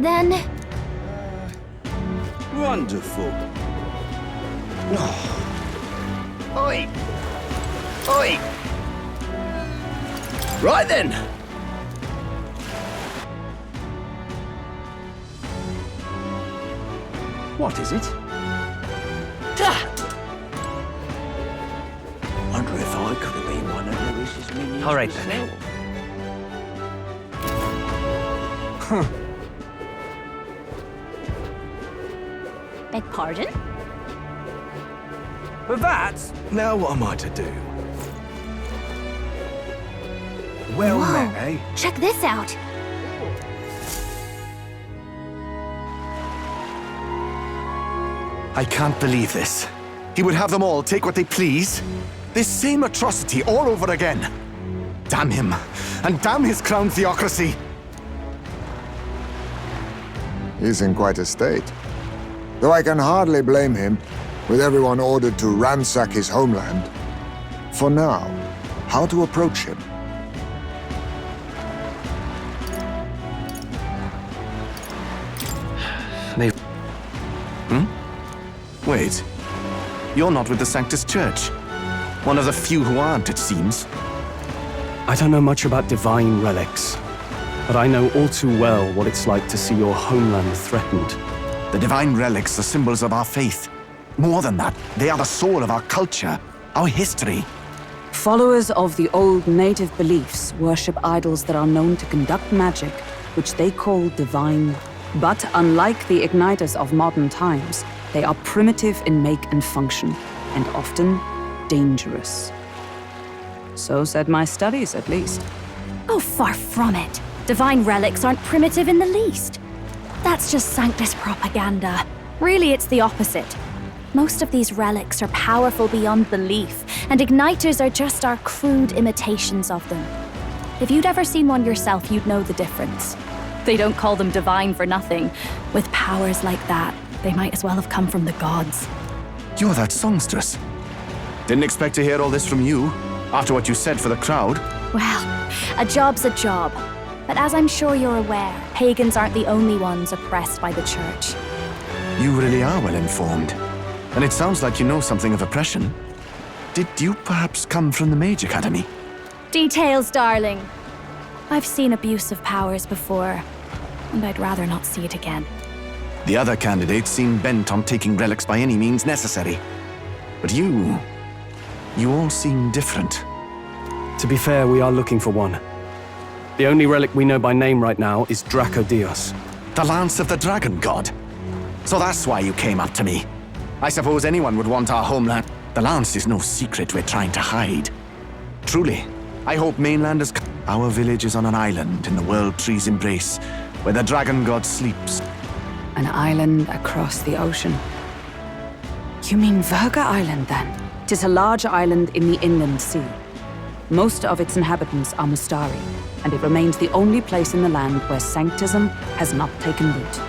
then... Wonderful. Oi! Oi! Right then. What is it? Wonder if I could have been one of Lewis's minions. All right then. Huh. Beg pardon? But that, now what am I to do? Well Whoa. met, eh? Check this out. I can't believe this. He would have them all take what they please. This same atrocity all over again. Damn him, and damn his crown theocracy. He's in quite a state. Though I can hardly blame him, with everyone ordered to ransack his homeland. For now, how to approach him? Wait, you're not with the Sanctus Church. One of the few who aren't, it seems. I don't know much about divine relics, but I know all too well what it's like to see your homeland threatened. The divine relics are symbols of our faith. More than that, they are the soul of our culture, our history. Followers of the old native beliefs worship idols that are known to conduct magic, which they call divine. But unlike the igniters of modern times, they are primitive in make and function, and often dangerous. So said my studies, at least. Oh, far from it. Divine relics aren't primitive in the least. That's just Sanctus propaganda. Really, it's the opposite. Most of these relics are powerful beyond belief, and igniters are just our crude imitations of them. If you'd ever seen one yourself, you'd know the difference. They don't call them divine for nothing. With powers like that, they might as well have come from the gods. You're that songstress. Didn't expect to hear all this from you, after what you said for the crowd. Well, a job's a job. But as I'm sure you're aware, pagans aren't the only ones oppressed by the church. You really are well informed. And it sounds like you know something of oppression. Did you perhaps come from the Mage Academy? Details, darling. I've seen abuse of powers before, and I'd rather not see it again. The other candidates seem bent on taking relics by any means necessary. But you all seem different. To be fair, we are looking for one. The only relic we know by name right now is Draco Dios. The Lance of the Dragon God. So that's why you came up to me. I suppose anyone would want our homeland. The Lance is no secret we're trying to hide. Truly, I hope mainlanders... Our village is on an island in the World Tree's embrace, where the Dragon God sleeps. An island across the ocean. You mean Verga Island, then? 'Tis a large island in the inland sea. Most of its inhabitants are Mustari, and it remains the only place in the land where Sanctism has not taken root.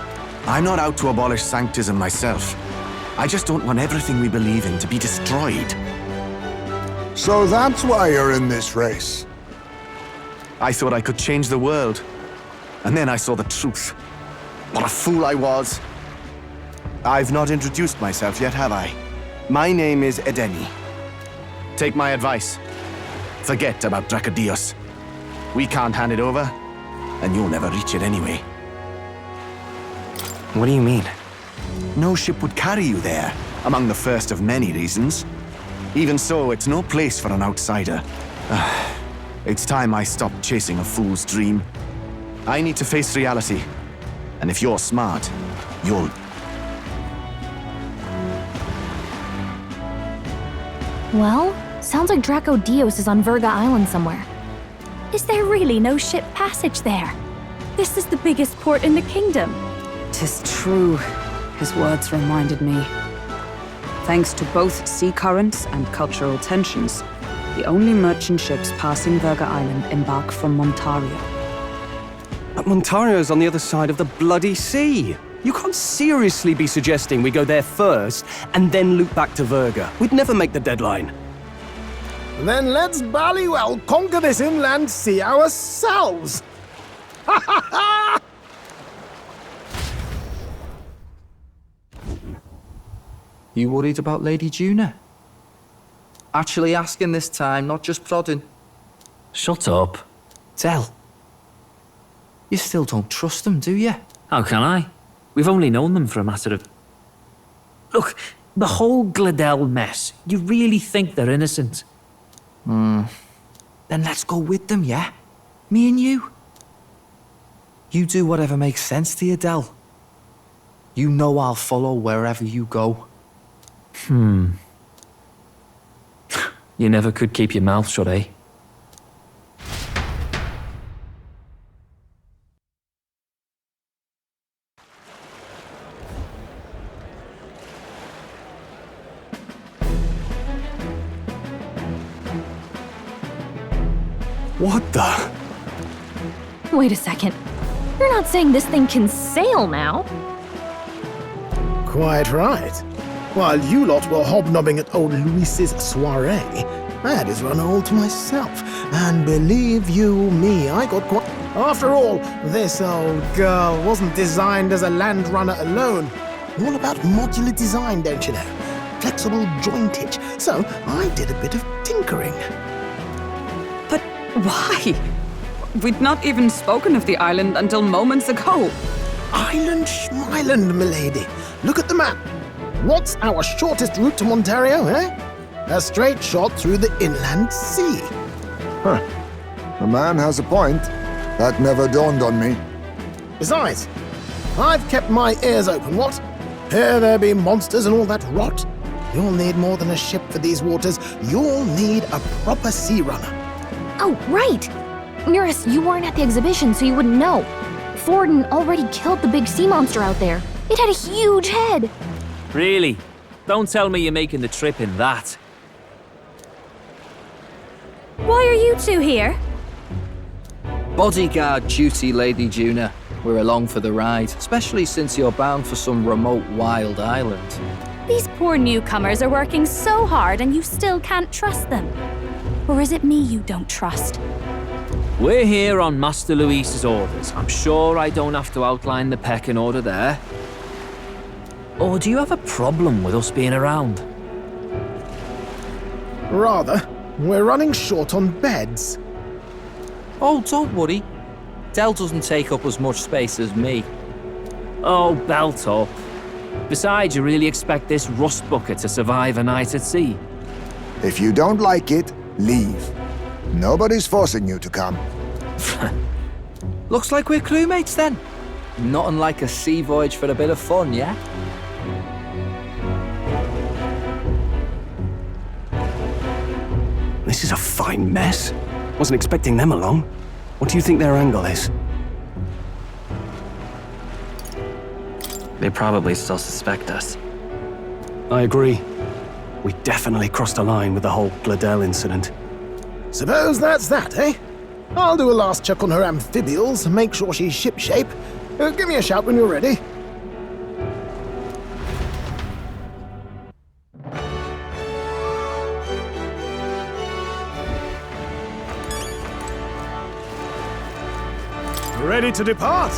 I'm not out to abolish Sanctism myself. I just don't want everything we believe in to be destroyed. So that's why you're in this race. I thought I could change the world. And then I saw the truth. What a fool I was. I've not introduced myself yet, have I? My name is Edeni. Take my advice. Forget about Dracodios. We can't hand it over, and you'll never reach it anyway. What do you mean? No ship would carry you there, among the first of many reasons. Even so, it's no place for an outsider. It's time I stopped chasing a fool's dream. I need to face reality. And if you're smart, you'll... Well, sounds like Draco Dios is on Verga Island somewhere. Is there really no ship passage there? This is the biggest port in the kingdom. 'Tis true. His words reminded me. Thanks to both sea currents and cultural tensions, the only merchant ships passing Verga Island embark from Montario. But Montario's on the other side of the bloody sea. You can't seriously be suggesting we go there first and then loop back to Verga. We'd never make the deadline. Then let's bally well conquer this inland sea ourselves! Ha ha ha! You worried about Lady Juna? Actually asking this time, not just prodding. Shut up. Tell. You still don't trust them, do you? How can I? We've only known them for a matter of... Look, the whole Gladell mess, you really think they're innocent? Then let's go with them, yeah? Me and you. You do whatever makes sense to you, Del. You know I'll follow wherever you go. You never could keep your mouth shut, eh? What the? Wait a second. You're not saying this thing can sail now? Quite right. While you lot were hobnobbing at old Luis's soiree, I had his run all to myself. And believe you me, I got quite... After all, this old girl wasn't designed as a land runner alone. All about modular design, don't you know? Flexible jointage. So I did a bit of tinkering. But why? We'd not even spoken of the island until moments ago. Island Schmeiland, milady. Look at the map. What's our shortest route to Montario, eh? A straight shot through the inland sea. Huh. The man has a point. That never dawned on me. Besides, I've kept my ears open, what? Here there be monsters and all that rot. You'll need more than a ship for these waters. You'll need a proper sea runner. Oh, right! Eurus, you weren't at the exhibition, so you wouldn't know. Forden already killed the big sea monster out there. It had a huge head. Really? Don't tell me you're making the trip in that. Why are you two here? Bodyguard duty, Lady Juna. We're along for the ride, especially since you're bound for some remote wild island. These poor newcomers are working so hard and you still can't trust them. Or is it me you don't trust? We're here on Master Luis's orders. I'm sure I don't have to outline the pecking order there. Or do you have a problem with us being around? Rather, we're running short on beds. Oh, don't worry. Del doesn't take up as much space as me. Oh, belt up. Besides, you really expect this rust bucket to survive a night at sea? If you don't like it, leave. Nobody's forcing you to come. Looks like we're crewmates then. Not unlike a sea voyage for a bit of fun, yeah? This is a fine mess. Wasn't expecting them along. What do you think their angle is? They probably still suspect us. I agree. We definitely crossed a line with the whole Gladell incident. Suppose that's that, eh? I'll do a last check on her amphibials, make sure she's shipshape. Give me a shout when you're ready. Ready to depart?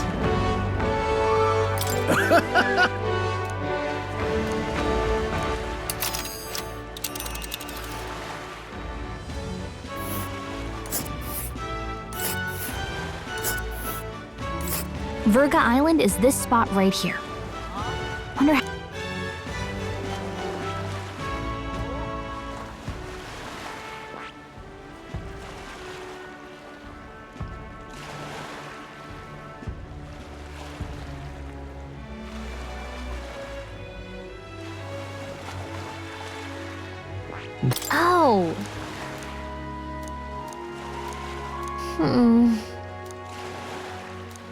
Virga Island is this spot right here. Wonder how... Oh.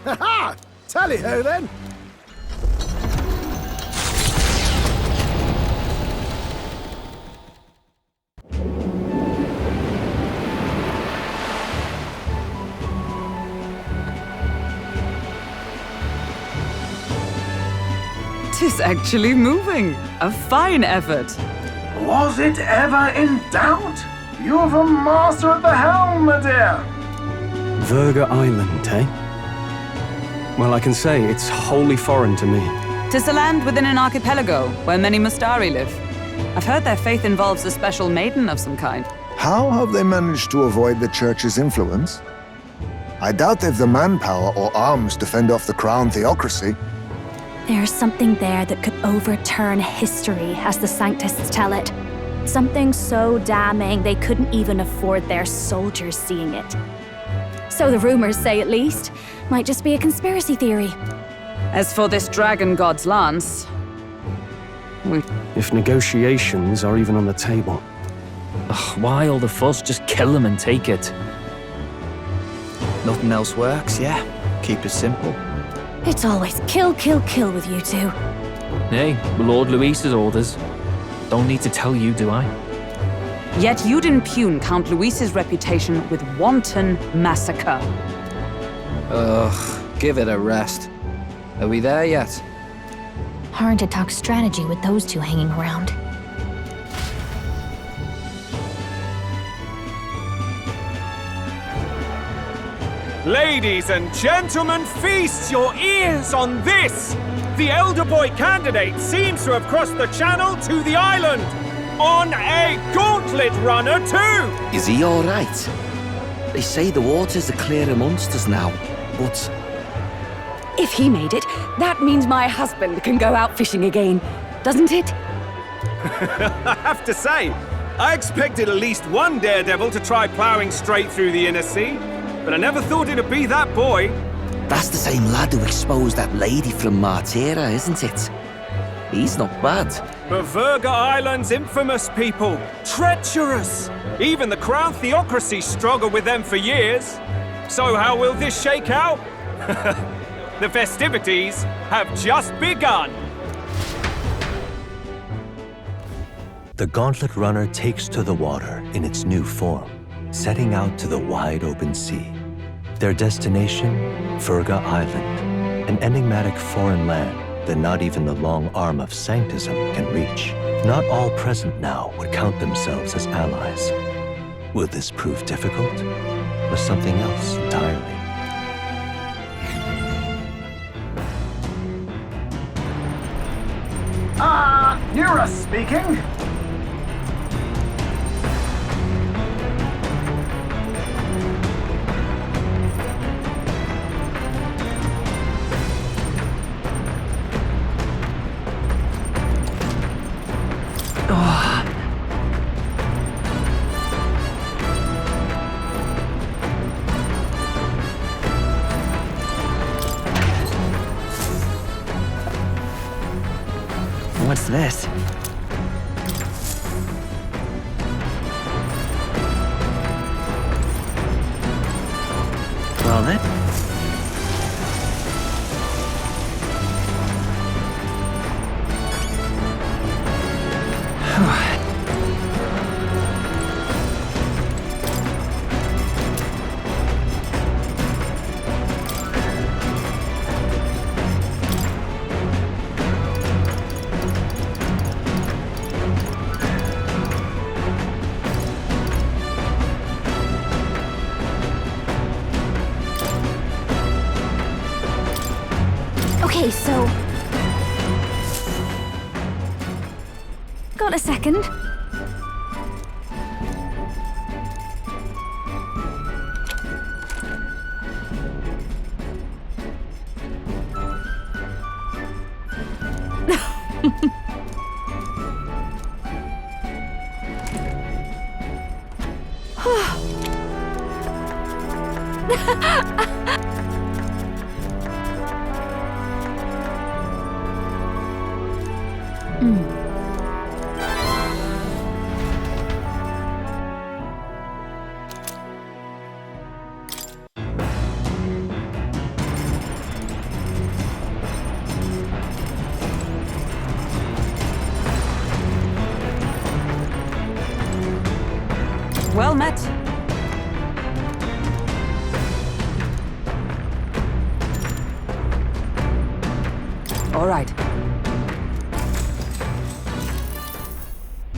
Ha-ha! Tally-ho, then! Tis actually moving. A fine effort. Was it ever in doubt? You're the master at the helm, my dear. Virga Island, eh? Well, I can say it's wholly foreign to me. 'Tis a land within an archipelago where many Mustari live. I've heard their faith involves a special maiden of some kind. How have they managed to avoid the Church's influence? I doubt they've the manpower or arms to fend off the crown theocracy. There's something there that could overturn history, as the Sanctists tell it. Something so damning they couldn't even afford their soldiers seeing it. So the rumors say, at least. Might just be a conspiracy theory. As for this dragon god's lance... If negotiations are even on the table. Ugh, why all the fuss? Just kill them and take it. Nothing else works, yeah? Keep it simple. It's always kill, kill, kill with you two. Hey, Lord Luis's orders. Don't need to tell you, do I? Yet you'd impugn Count Luis's reputation with wanton massacre. Ugh, give it a rest. Are we there yet? Hard to talk strategy with those two hanging around. Ladies and gentlemen, feast your ears on this! The elder boy candidate seems to have crossed the channel to the island! On a gauntlet runner too! Is he alright? They say the waters are clear amongst us now, but... If he made it, that means my husband can go out fishing again, doesn't it? I have to say, I expected at least one daredevil to try ploughing straight through the inner sea, but I never thought it'd be that boy. That's the same lad who exposed that lady from Martira, isn't it? He's not bad. But Virga Island's infamous people. Treacherous! Even the Crown Theocracy struggled with them for years. So how will this shake out? The festivities have just begun. The Gauntlet Runner takes to the water in its new form, setting out to the wide open sea. Their destination, Virga Island, an enigmatic foreign land that not even the long arm of Sanctism can reach. Not all present now would count themselves as allies. Will this prove difficult, or something else entirely? Nura speaking. What's this? Well then. Okay, so... Got a second? Well met. All right.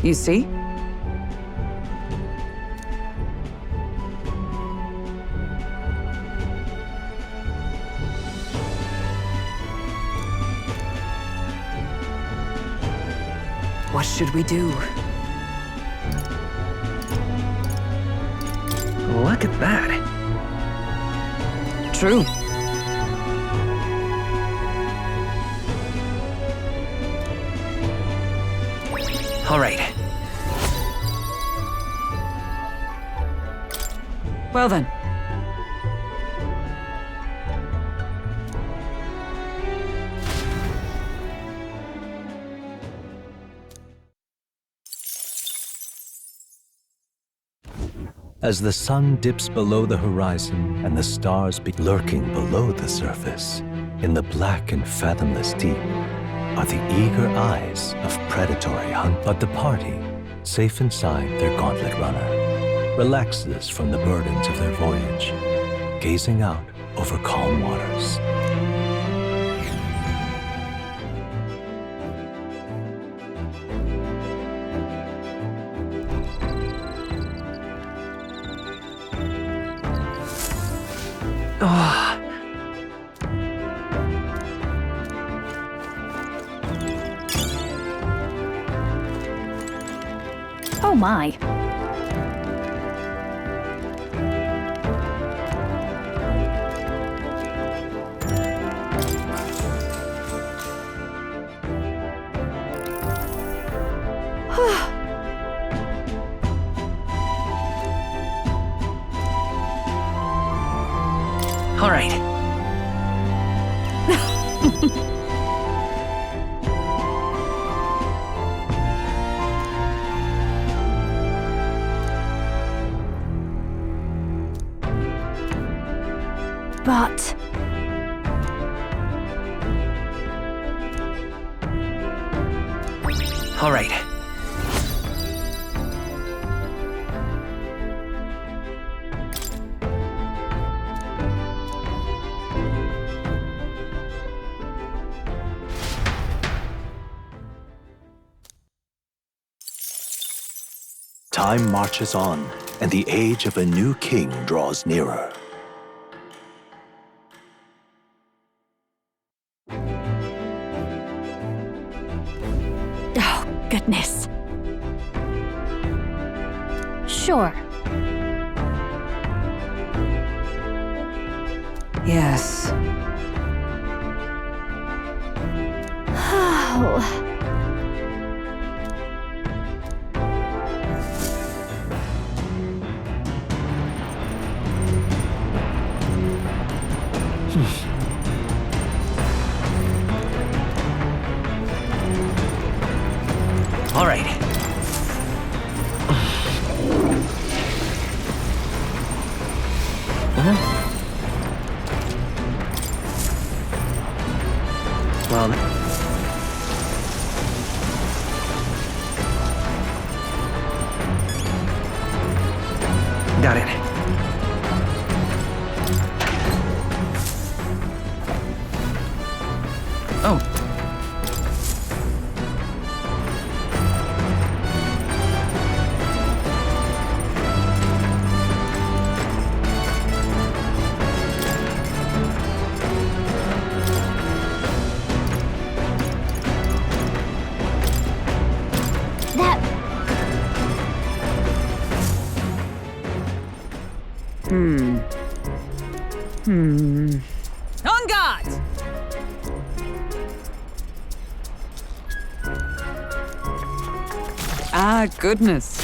You see? What should we do? Look at that. True. All right. Well then. As the sun dips below the horizon and the stars be lurking below the surface, in the black and fathomless deep are the eager eyes of predatory hunt. But the party, safe inside their gauntlet runner, relaxes from the burdens of their voyage, gazing out over calm waters. Oh my. All right. But... All right. Time marches on, and the age of a new king draws nearer. Oh, goodness. Sure. Yes. Oh. All right. Well, got it. Oh. On guard! Ah, goodness.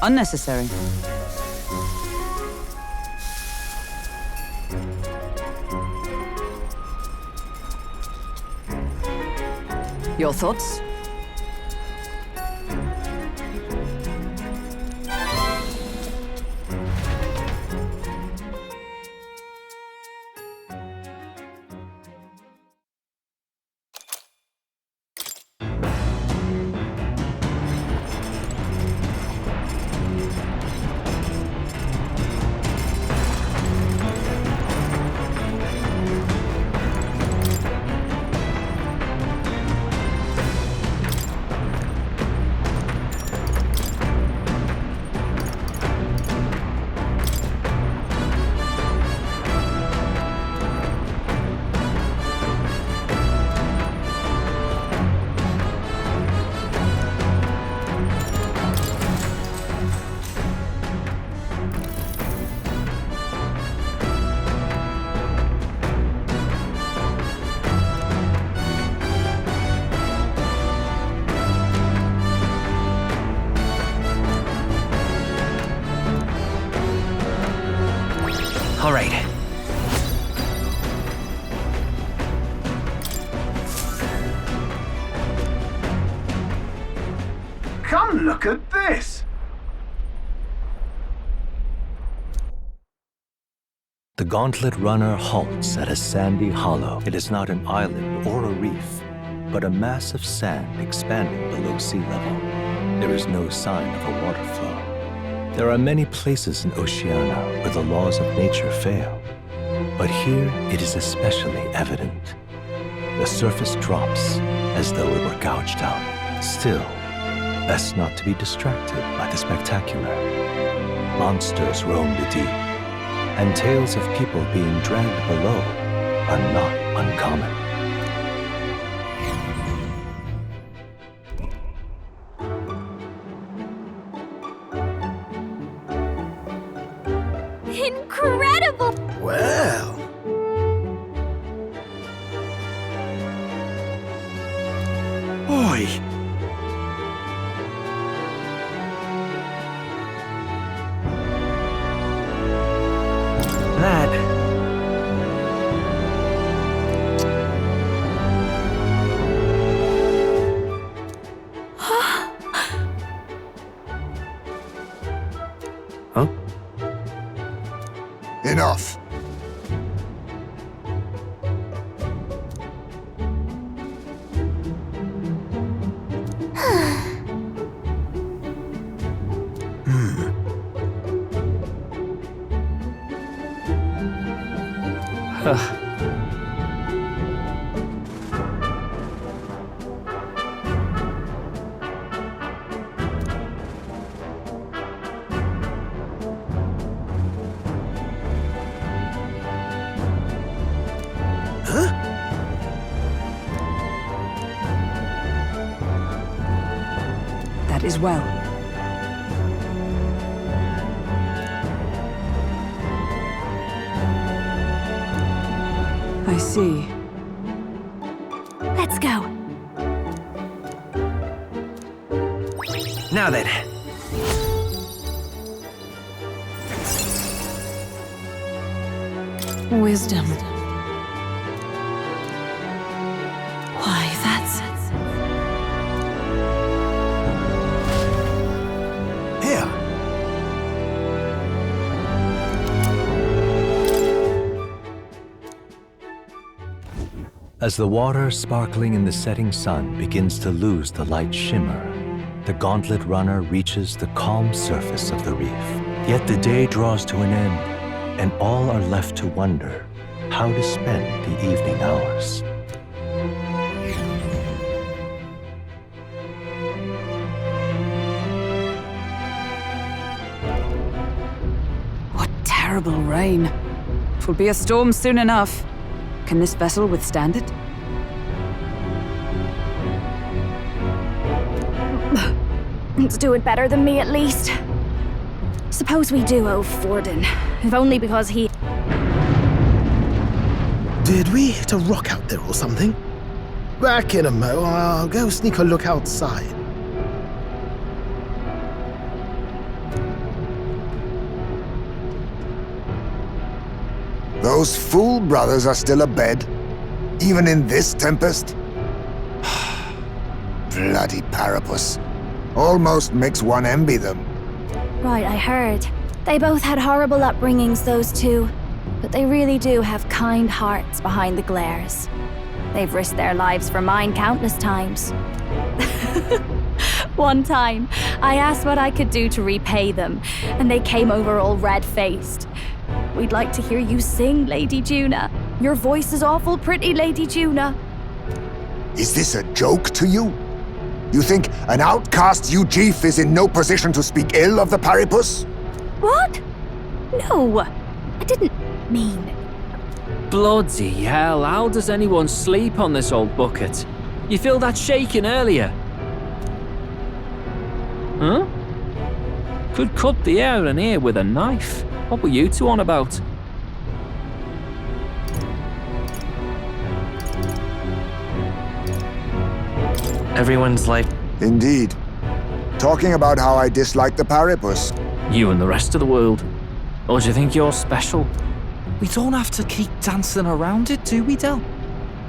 Unnecessary. Your thoughts? And look at this! The Gauntlet Runner halts at a sandy hollow. It is not an island or a reef, but a mass of sand expanding below sea level. There is no sign of a water flow. There are many places in Oceania where the laws of nature fail, but here it is especially evident. The surface drops as though it were gouged out. Still, best not to be distracted by the spectacular. Monsters roam the deep, and tales of people being dragged below are not uncommon. Incredible! Well. Oi! Lad. Huh? Enough. That is well. I see. Let's go. Now then. Wisdom. Why, that's... Here. As the water sparkling in the setting sun begins to lose the light shimmer, the Gauntlet Runner reaches the calm surface of the reef. Yet the day draws to an end, and all are left to wonder how to spend the evening hours. What terrible rain. It will be a storm soon enough. Can this vessel withstand it? It's doing better than me, at least. Suppose we do owe Forden, if only because he... Did we hit a rock out there or something? Back in a mo, I'll go sneak a look outside. Those fool brothers are still abed, even in this tempest. Bloody Parapus. Almost makes one envy them. Right, I heard. They both had horrible upbringings, those two. But they really do have kind hearts behind the glares. They've risked their lives for mine countless times. One time, I asked what I could do to repay them, and they came over all red-faced. We'd like to hear you sing, Lady Juna. Your voice is awful pretty, Lady Juna. Is this a joke to you? You think an outcast Ujeef is in no position to speak ill of the Paripus? What? No, I didn't mean... Bloody hell, how does anyone sleep on this old bucket? You feel that shaking earlier? Huh? Could cut the air in here with a knife. What were you two on about? Everyone's like... Indeed. Talking about how I dislike the Paripus. You and the rest of the world. Or do you think you're special? We don't have to keep dancing around it, do we, Del?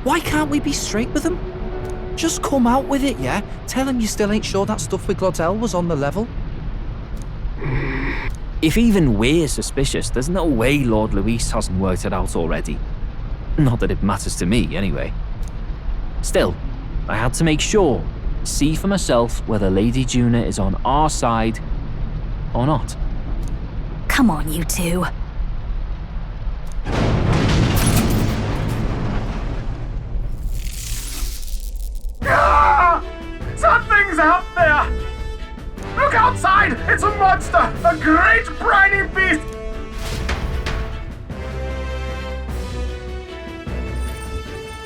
Why can't we be straight with him? Just come out with it, yeah? Tell him you still ain't sure that stuff with Glottel was on the level. If even we're suspicious, there's no way Lord Luis hasn't worked it out already. Not that it matters to me, anyway. Still, I had to make sure, see for myself whether Lady Juna is on our side or not. Come on, you two. Ah! Something's out there! Look outside! It's a monster! A great briny beast!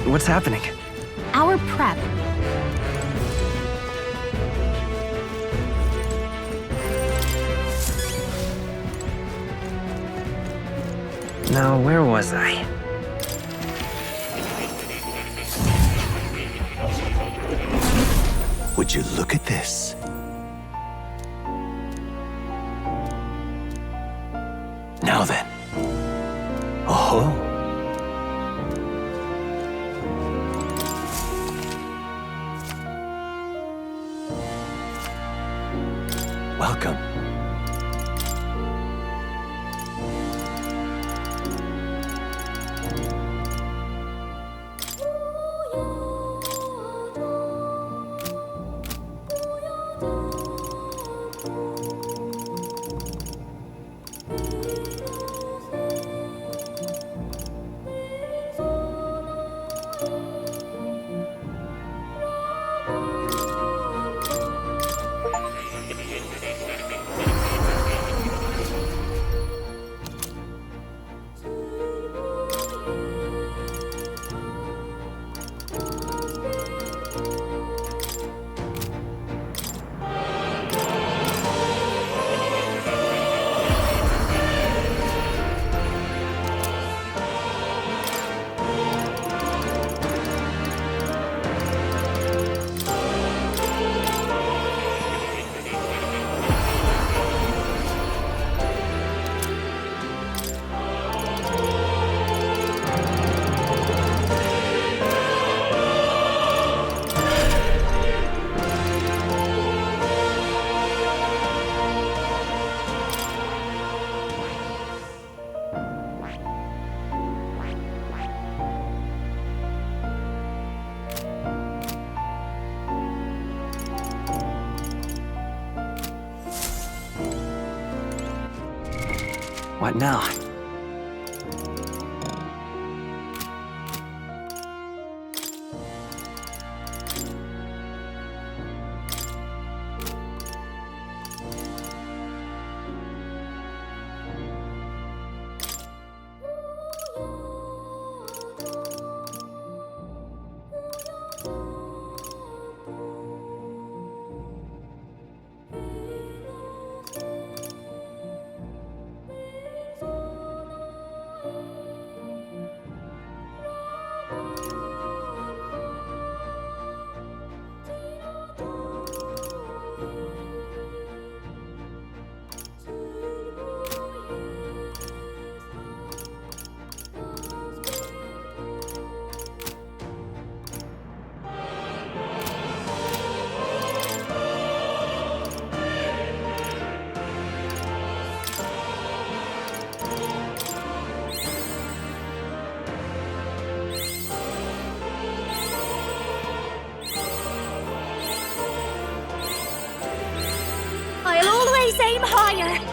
What's happening? Our prep. Now, where was I? Would you look at this? Now then. Oh. Welcome. What now? I'll always aim higher.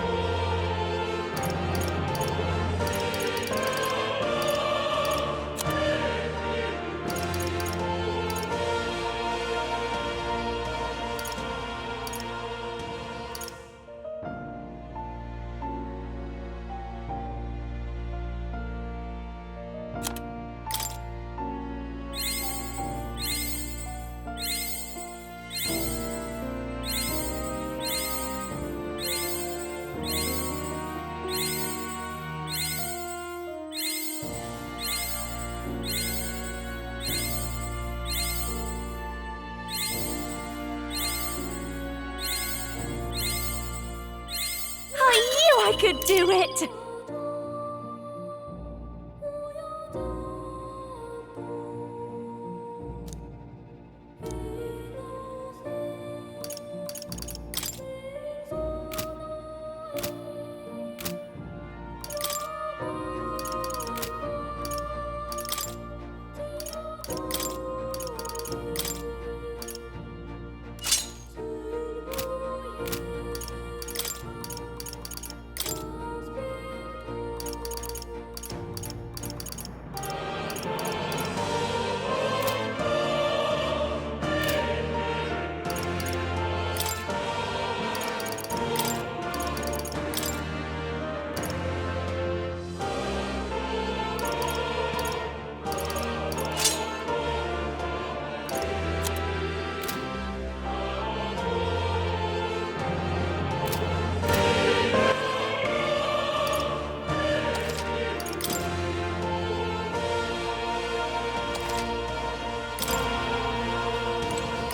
I could do it!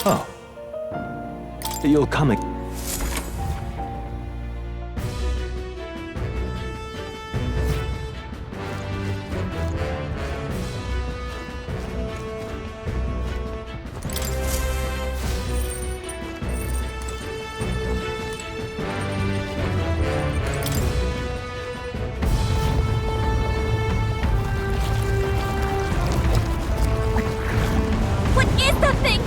Oh. You'll come again. What is that thing?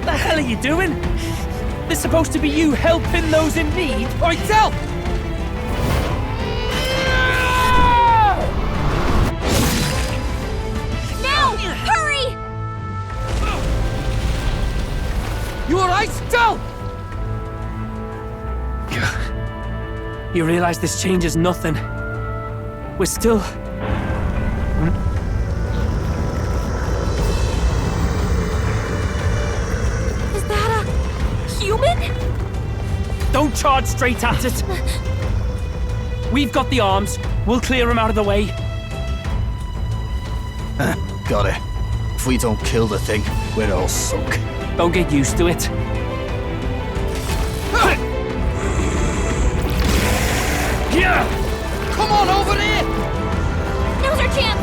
The hell are you doing? This is supposed to be you helping those in need. Oi, tell! Now! Hurry! You alright, Del? You realize this changes nothing. We're still... Is that a human? Don't charge straight at it. We've got the arms. We'll clear him out of the way. Got it. If we don't kill the thing, we're all sunk. Don't get used to it. Here! Come on over here! Now's our chance!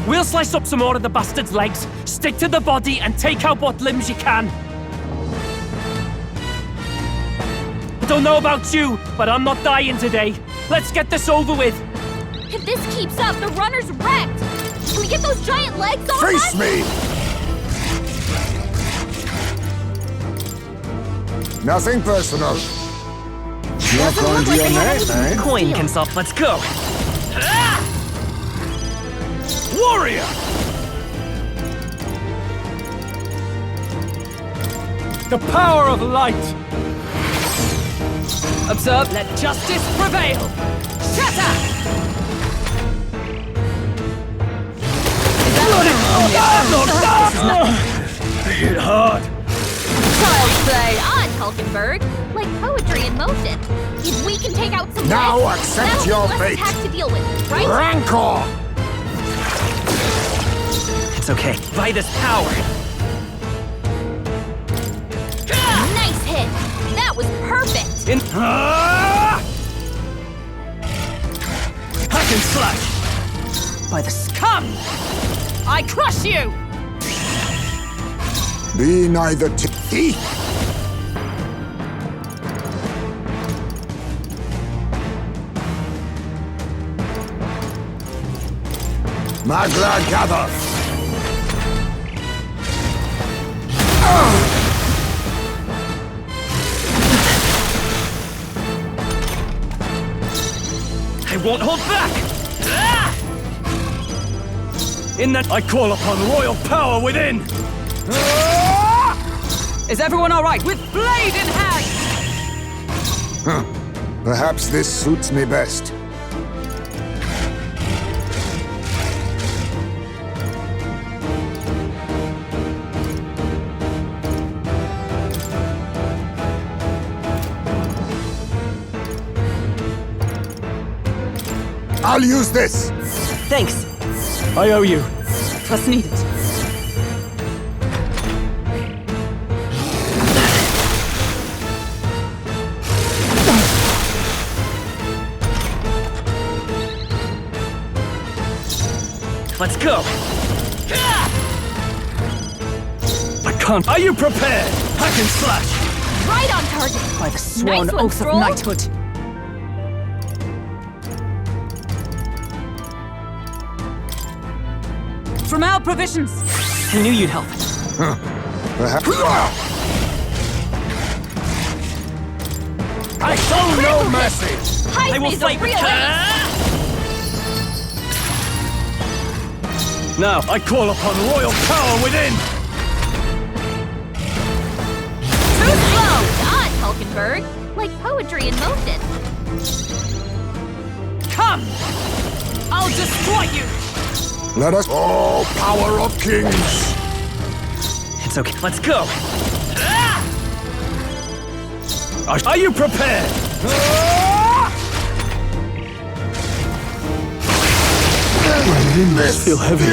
We'll slice up some more of the bastard's legs, stick to the body, and take out what limbs you can. I don't know about you, but I'm not dying today. Let's get this over with. If this keeps up, the runner's wrecked! Can we get those giant legs off Face us? me! Nothing personal. You're going to your nest, eh? Coin can solve. Let's go. Warrior! The power of light! Observe, let justice prevail. Shatter! Hit hard. Child's play on Hulkenberg. Like poetry in motion. If we can take out some Now legs, accept that'll your be less fate. attack to deal with, right? Rancor! It's okay. Vitus power. Nice hit. That was perfect. Hack and slash. By the scum! I crush you! Be neither teeth. Magla gather! I won't hold back! In that, I call upon royal power within! Is everyone all right with blade in hand? Perhaps this suits me best. I'll use this! Thanks. I owe you. Trust needed. let's go. I can't. Are you prepared? Hack and slash. Right on target. By the sworn Nice one, oath Stroll. of knighthood. From our provisions. I knew you'd help. I show no mercy! I will fight with Now, I call upon royal power within! Too slow! God, Hulkenberg. Like poetry in motion. Come! I'll destroy you! Let us. Oh, power of kings! It's okay, let's go. Are you prepared? My limbs feel heavy.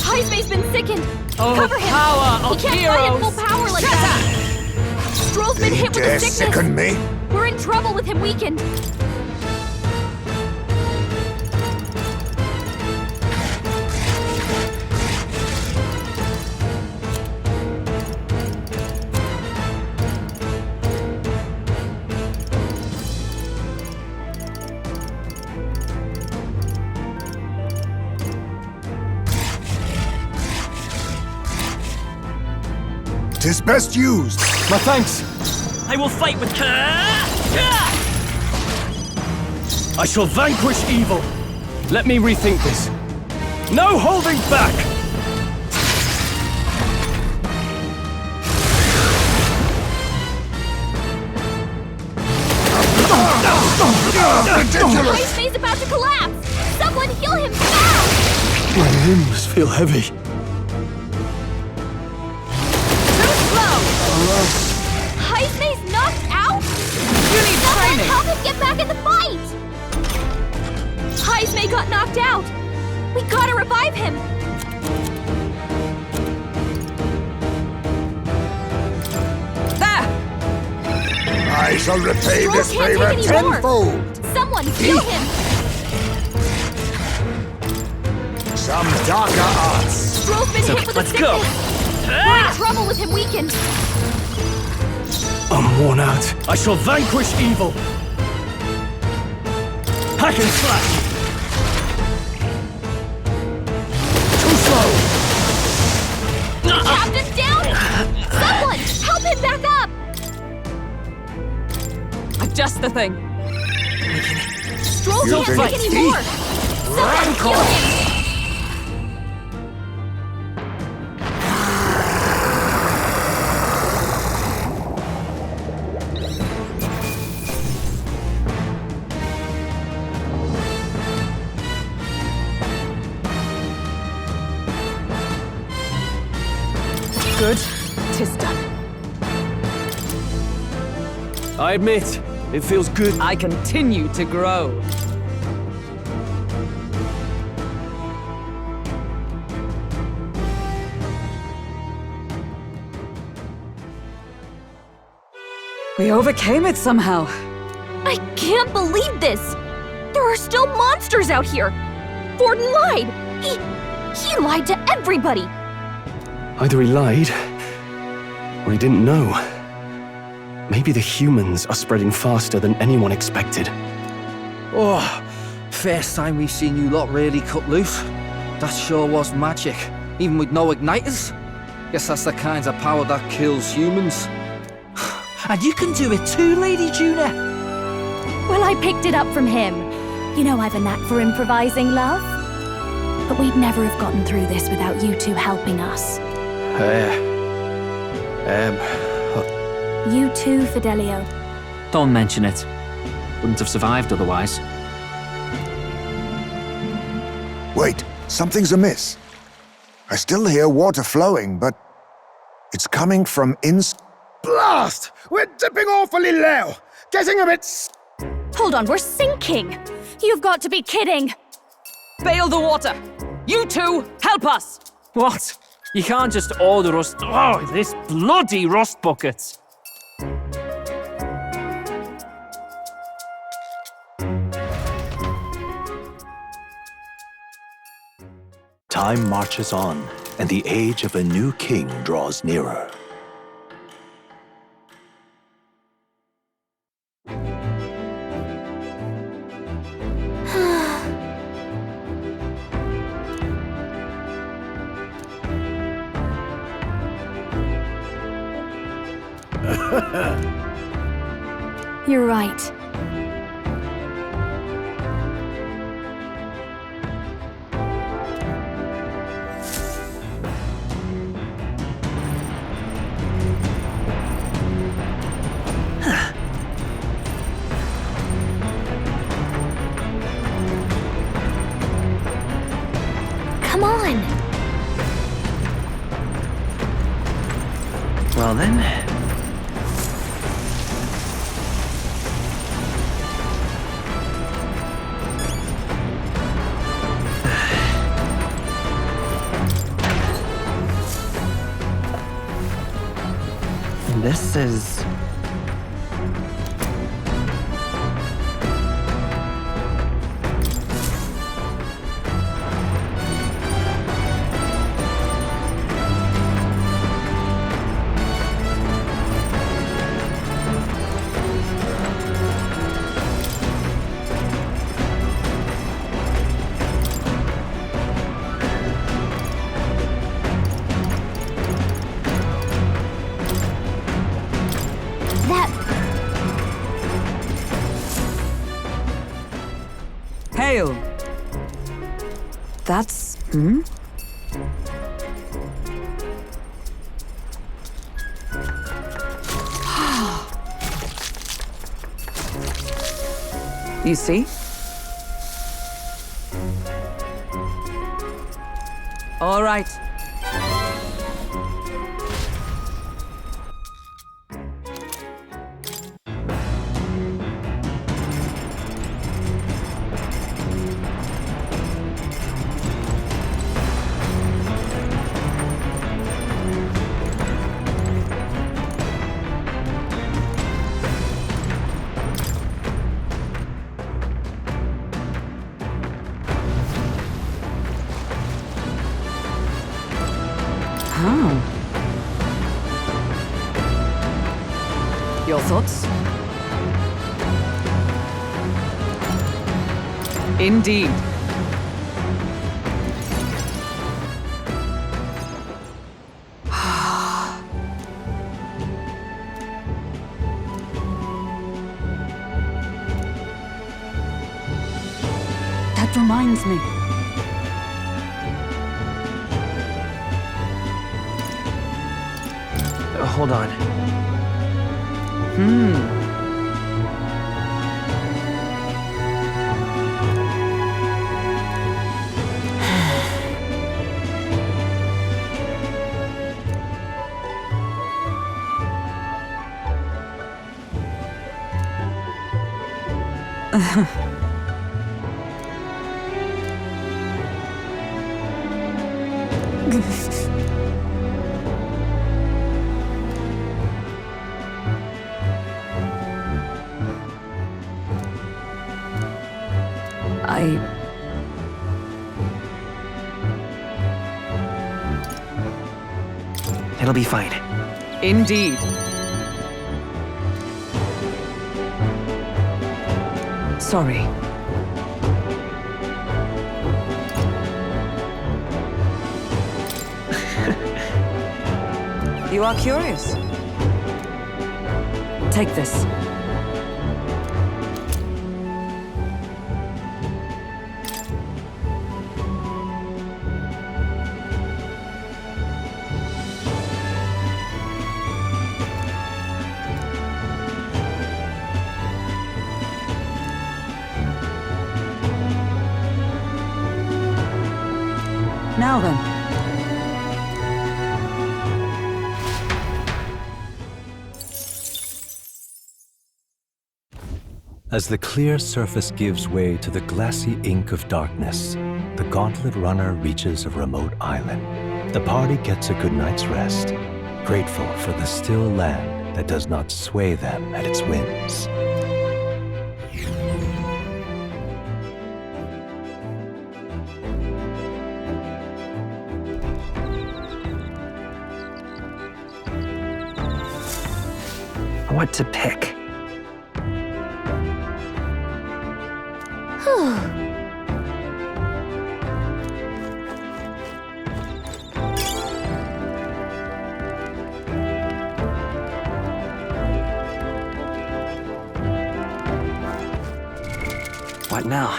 Heismay's been sickened. Oh, Cover him. power of He can't heroes. fight at full power like that. Stroll's been hit with a sickness. Sicken me? We're in trouble with him weakened. Tis best used. My thanks. I will fight with I shall vanquish evil. Let me rethink this. No holding back! Heismay's about to collapse. Someone heal him fast. My limbs feel heavy. Too slow. Heismay's knocked out. You need training. Help him get back in the fight. Heismay got knocked out. We gotta revive him. I shall repay Stroll this can't favor take any more. tenfold. Someone heal him. Some darker arts. Stroll's been hit with a let's go. sickness. We're in trouble with him weakened. I'm worn out. I shall vanquish evil. Hack and slash. Too slow. Captain's down. Someone help him back up. Just the thing. Stroll You can't think- take any more. Someone heal him. Good. 'Tis done. I admit, it feels good. I continue to grow. We overcame it somehow. I can't believe this. There are still monsters out here. Forden lied. He lied to everybody. Either he lied, or he didn't know. Maybe the humans are spreading faster than anyone expected. Oh, first time we've seen you lot really cut loose. That sure was magic, even with no igniters. Guess that's the kind of power that kills humans. And you can do it too, Lady Juna. Well, I picked it up from him. You know I've a knack for improvising, love. But we'd never have gotten through this without you two helping us. You too, Fidelio. Don't mention it. Wouldn't have survived otherwise. Wait, something's amiss. I still hear water flowing, but it's coming from Blast! We're dipping awfully low. Getting a bit... Hold on, we're sinking! You've got to be kidding! Bail the water! You two, help us! What? You can't just order us. Oh, this bloody rust bucket. Time marches on, and the age of a new king draws nearer. You're right. Come on! Well then. This is... Hail! That's... You see? All right. Your thoughts? Indeed. That reminds me. Hold on. It'll be fine. Indeed. Sorry. You are curious. Take this. Now then. As the clear surface gives way to the glassy ink of darkness, the Gauntlet Runner reaches a remote island. The party gets a good night's rest, grateful for the still land that does not sway them at its whims. What to pick? What now?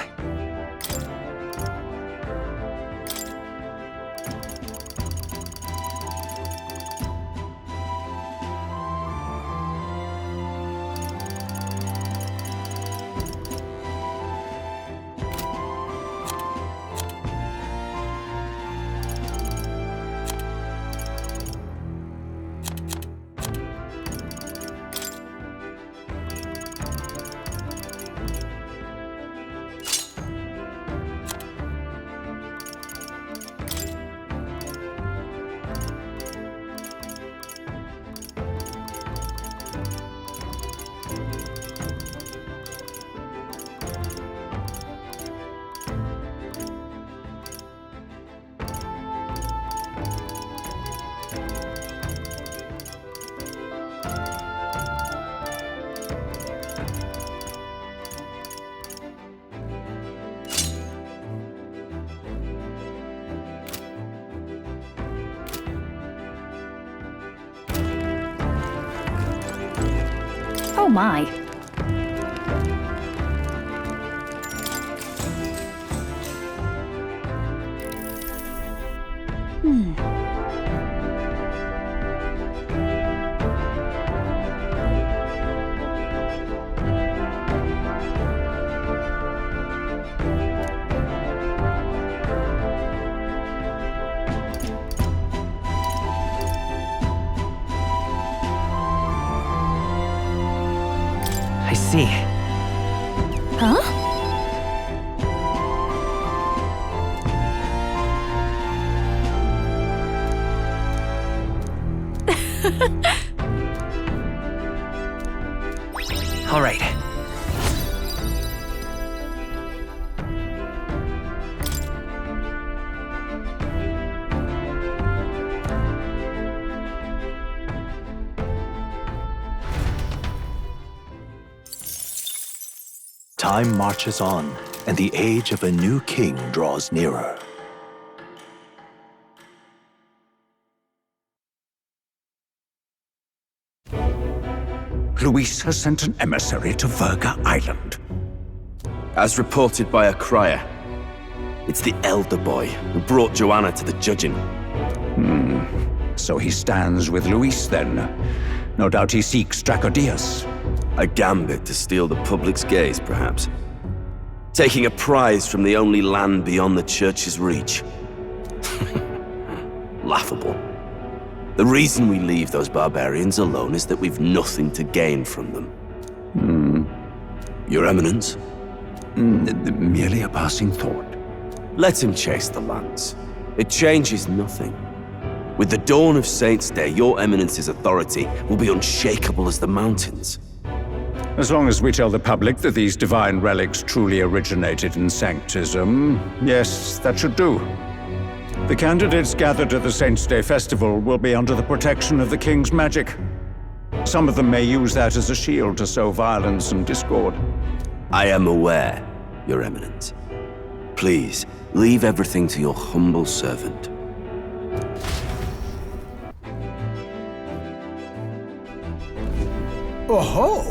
Oh my. I see. Huh? All right. Time marches on, and the age of a new king draws nearer. Luis has sent an emissary to Verga Island. As reported by a crier, it's the elder boy who brought Joanna to the judging. So he stands with Luis then. No doubt he seeks Dracodius. A gambit to steal the public's gaze, perhaps. Taking a prize from the only land beyond the church's reach. Laughable. The reason we leave those barbarians alone is that we've nothing to gain from them. Your Eminence? Merely a passing thought. Let him chase the lance. It changes nothing. With the dawn of Saint's Day, your Eminence's authority will be unshakable as the mountains. As long as we tell the public that these divine relics truly originated in Sanctism, yes, that should do. The candidates gathered at the Saint's Day Festival will be under the protection of the King's magic. Some of them may use that as a shield to sow violence and discord. I am aware, Your Eminence. Please, leave everything to your humble servant. Oh-ho!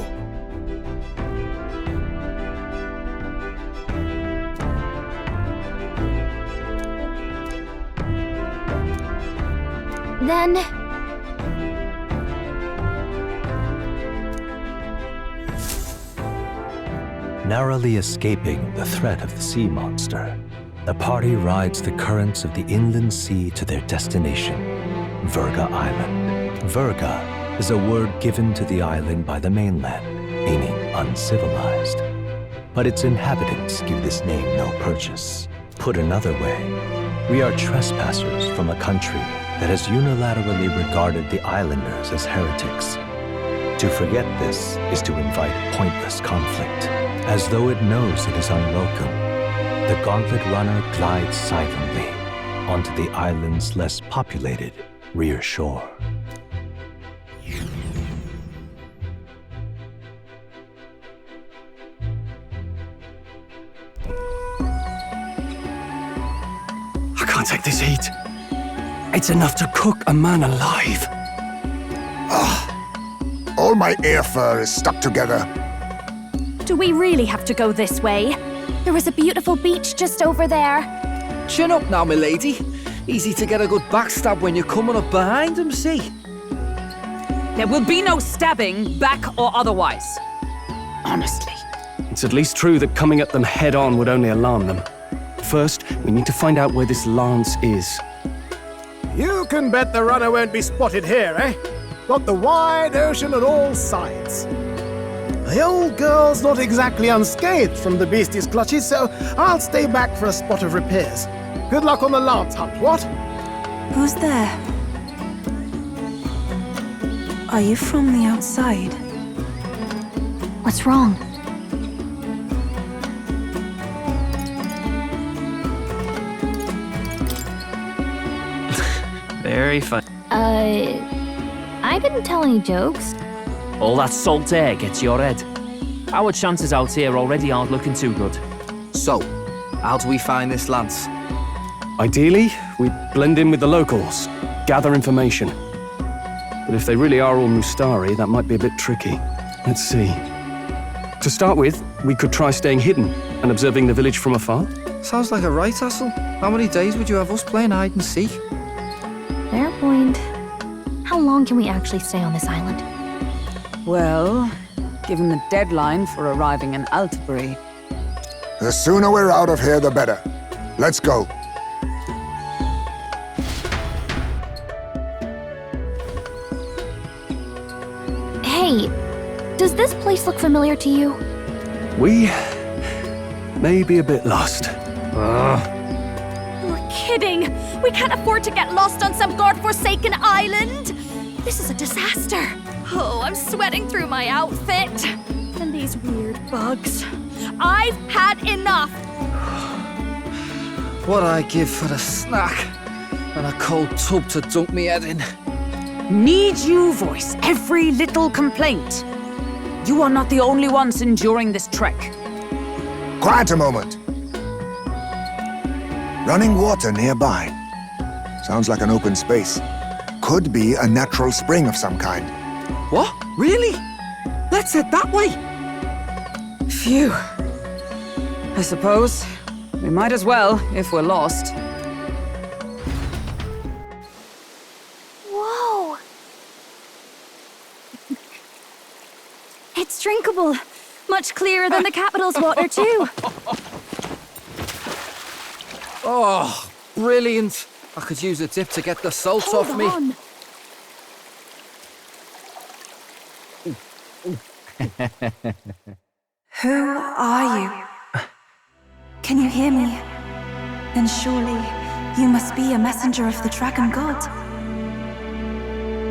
Then... Narrowly escaping the threat of the sea monster, the party rides the currents of the inland sea to their destination, Verga Island. Verga is a word given to the island by the mainland, meaning uncivilized. But its inhabitants give this name no purchase. Put another way, we are trespassers from a country that has unilaterally regarded the islanders as heretics. To forget this is to invite pointless conflict. As though it knows it is unwelcome, the Gauntlet Runner glides silently onto the island's less populated rear shore. this heat. It's enough to cook a man alive. All my ear fur is stuck together. Do we really have to go this way? There was a beautiful beach just over there. Chin up now, milady. Easy to get a good backstab when you're coming up behind him, see? There will be no stabbing, back or otherwise. Honestly. It's at least true that coming at them head-on would only alarm them. First, we need to find out where this lance is. You can bet the runner won't be spotted here, eh? Got the wide ocean on all sides. The old girl's not exactly unscathed from the beastie's clutches, so I'll stay back for a spot of repairs. Good luck on the lance hunt, what? Who's there? Are you from the outside? What's wrong? Very fun. I didn't tell any jokes. All that salt air gets your head. Our chances out here already aren't looking too good. So, how do we find this lance? Ideally, we'd blend in with the locals, gather information. But if they really are all Mustari, that might be a bit tricky. Let's see. To start with, we could try staying hidden and observing the village from afar. Sounds like a right hassle. How many days would you have us playing hide and seek? Fair point. How long can we actually stay on this island? Well, given the deadline for arriving in Altabury. The sooner we're out of here, the better. Let's go. Hey, does this place look familiar to you? We may be a bit lost. You're kidding! We can't afford to get lost on some godforsaken island! This is a disaster! Oh, I'm sweating through my outfit! And these weird bugs. I've had enough! What I give for a snack and a cold tub to dunk me head in. Need you voice every little complaint? You are not the only ones enduring this trek. Quiet a moment. Running water nearby. Sounds like an open space. Could be a natural spring of some kind. What? Really? Let's head that way. Phew. I suppose we might as well if we're lost. Whoa! It's drinkable. Much clearer than the capital's water, too. Oh, brilliant. I could use a dip to get the salt Hold off me. on. Who are you? Can you hear me? Then surely you must be a messenger of the dragon god.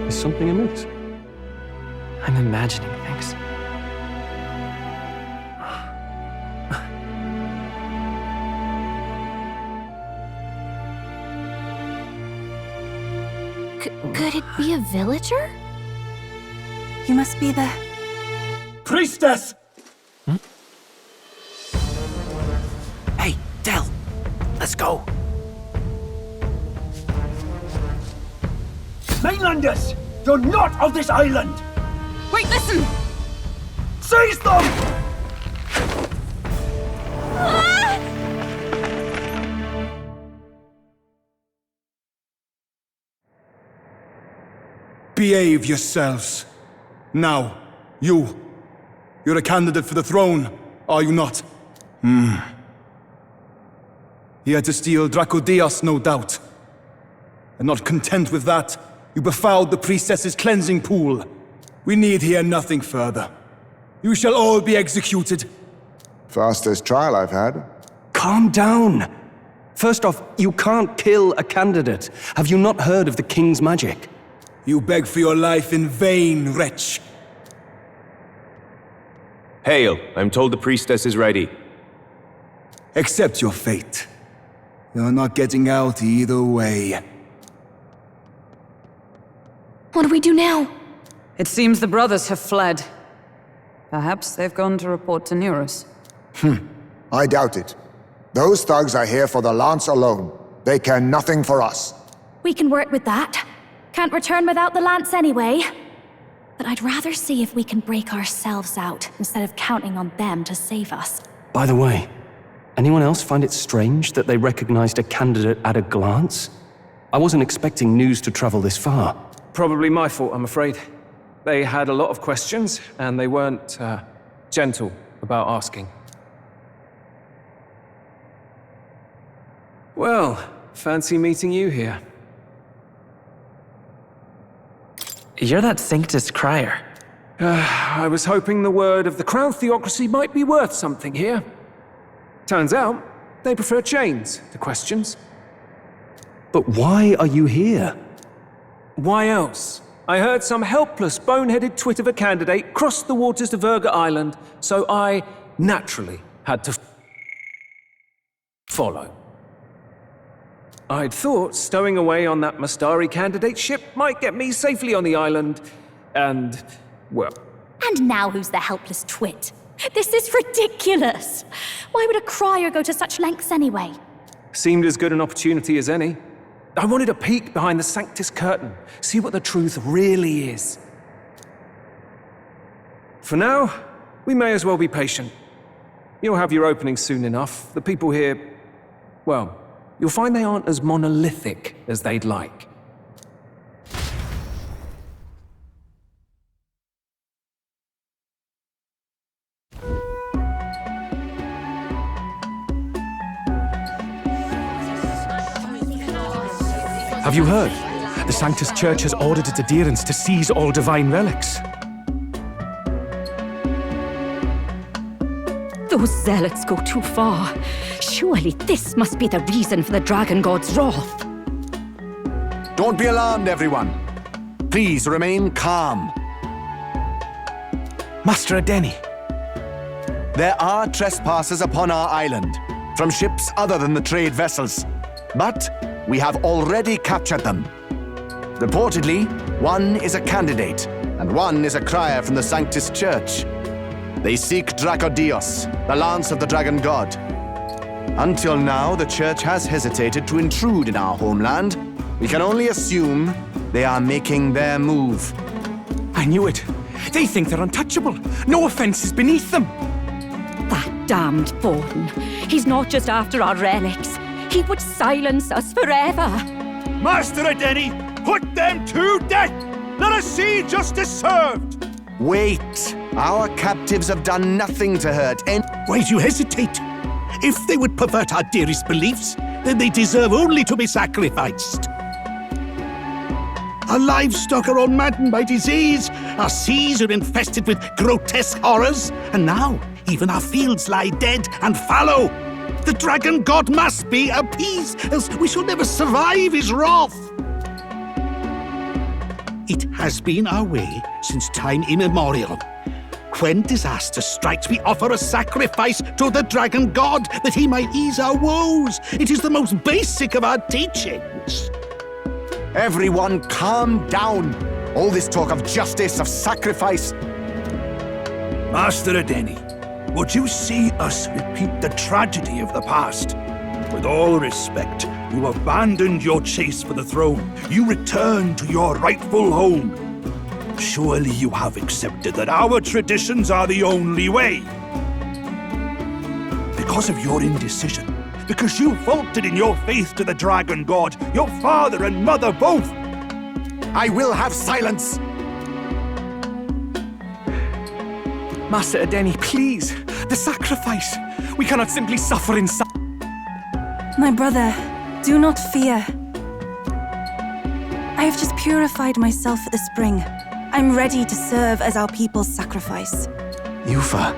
Is something amiss? I'm imagining things. Could it be a villager? You must be the... Priestess! Hey, Del, let's go. Mainlanders! You're not of this island! Wait, listen! Seize them! Behave yourselves. Now, you're a candidate for the throne, are you not? Here to steal Dracodias, no doubt. And not content with that, you befouled the priestess's cleansing pool. We need hear nothing further. You shall all be executed. Fastest trial I've had. Calm down. First off, you can't kill a candidate. Have you not heard of the king's magic? You beg for your life in vain, wretch. Hail, I'm told the priestess is ready. Accept your fate. You're not getting out either way. What do we do now? It seems the brothers have fled. Perhaps they've gone to report to Neurus. I doubt it. Those thugs are here for the lance alone. They care nothing for us. We can work with that. Can't return without the lance anyway. But I'd rather see if we can break ourselves out instead of counting on them to save us. By the way, anyone else find it strange that they recognized a candidate at a glance? I wasn't expecting news to travel this far. Probably my fault, I'm afraid. They had a lot of questions, and they weren't gentle about asking. Well, fancy meeting you here. You're that Sanctus crier. I was hoping the word of the Crown Theocracy might be worth something here. Turns out, they prefer chains to questions. But why are you here? Why else? I heard some helpless, boneheaded twit of a candidate crossed the waters to Verga Island, so I naturally had to follow. I'd thought stowing away on that Mastari candidate ship might get me safely on the island, and, well... And now who's the helpless twit? This is ridiculous! Why would a crier go to such lengths anyway? Seemed as good an opportunity as any. I wanted a peek behind the Sanctus curtain, see what the truth really is. For now, we may as well be patient. You'll have your opening soon enough. The people here, well, you'll find they aren't as monolithic as they'd like. Have you heard? The Sanctus Church has ordered its adherents to seize all divine relics. Those zealots go too far. Surely this must be the reason for the Dragon God's wrath. Don't be alarmed, everyone. Please remain calm. Master Adeni. There are trespassers upon our island, from ships other than the trade vessels. But we have already captured them. Reportedly, one is a candidate, and one is a crier from the Sanctus Church. They seek Dracodios, the lance of the Dragon God. Until now, the Church has hesitated to intrude in our homeland. We can only assume they are making their move. I knew it. They think they're untouchable. No offense is beneath them. That damned Thornton. He's not just after our relics. He would silence us forever. Master Adeni, put them to death! Let us see justice served! Wait! Our captives have done nothing to hurt any... Why do you hesitate? If they would pervert our dearest beliefs, then they deserve only to be sacrificed. Our livestock are all maddened by disease, our seas are infested with grotesque horrors, and now even our fields lie dead and fallow. The Dragon God must be appeased, else we shall never survive his wrath. It has been our way since time immemorial. When disaster strikes, we offer a sacrifice to the Dragon God that he might ease our woes. It is the most basic of our teachings. Everyone calm down. All this talk of justice, of sacrifice... Master Adeni, would you see us repeat the tragedy of the past? With all respect, you abandoned your chase for the throne. You returned to your rightful home. Surely you have accepted that our traditions are the only way. Because of your indecision, because you faltered in your faith to the Dragon God, your father and mother both. I will have silence! Master Adeni, please! The sacrifice! We cannot simply suffer in silence. My brother, do not fear. I have just purified myself for the spring. I'm ready to serve as our people's sacrifice. Yufa.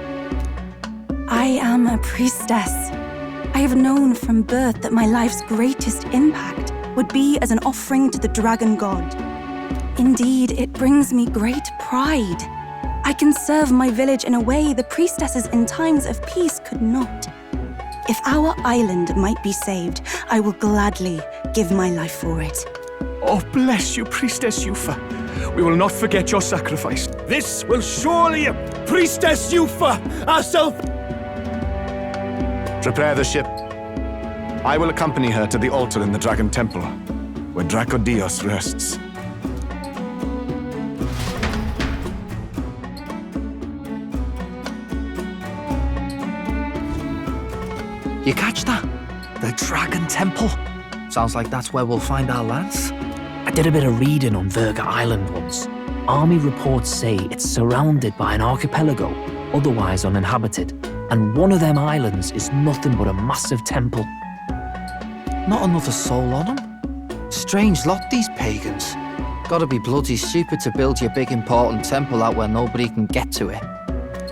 I am a priestess. I have known from birth that my life's greatest impact would be as an offering to the Dragon God. Indeed, it brings me great pride. I can serve my village in a way the priestesses in times of peace could not. If our island might be saved, I will gladly give my life for it. Oh, bless you, Priestess Yufa. We will not forget your sacrifice. This will surely... Priestess Yufa, ourself... Prepare the ship. I will accompany her to the altar in the Dragon Temple, where Dracodios rests. You catch that? The Dragon Temple. Sounds like that's where we'll find our lance. I did a bit of reading on Virga Island once. Army reports say it's surrounded by an archipelago, otherwise uninhabited, and one of them islands is nothing but a massive temple. Not another soul on them. Strange lot, these pagans. Gotta be bloody stupid to build your big important temple out where nobody can get to it.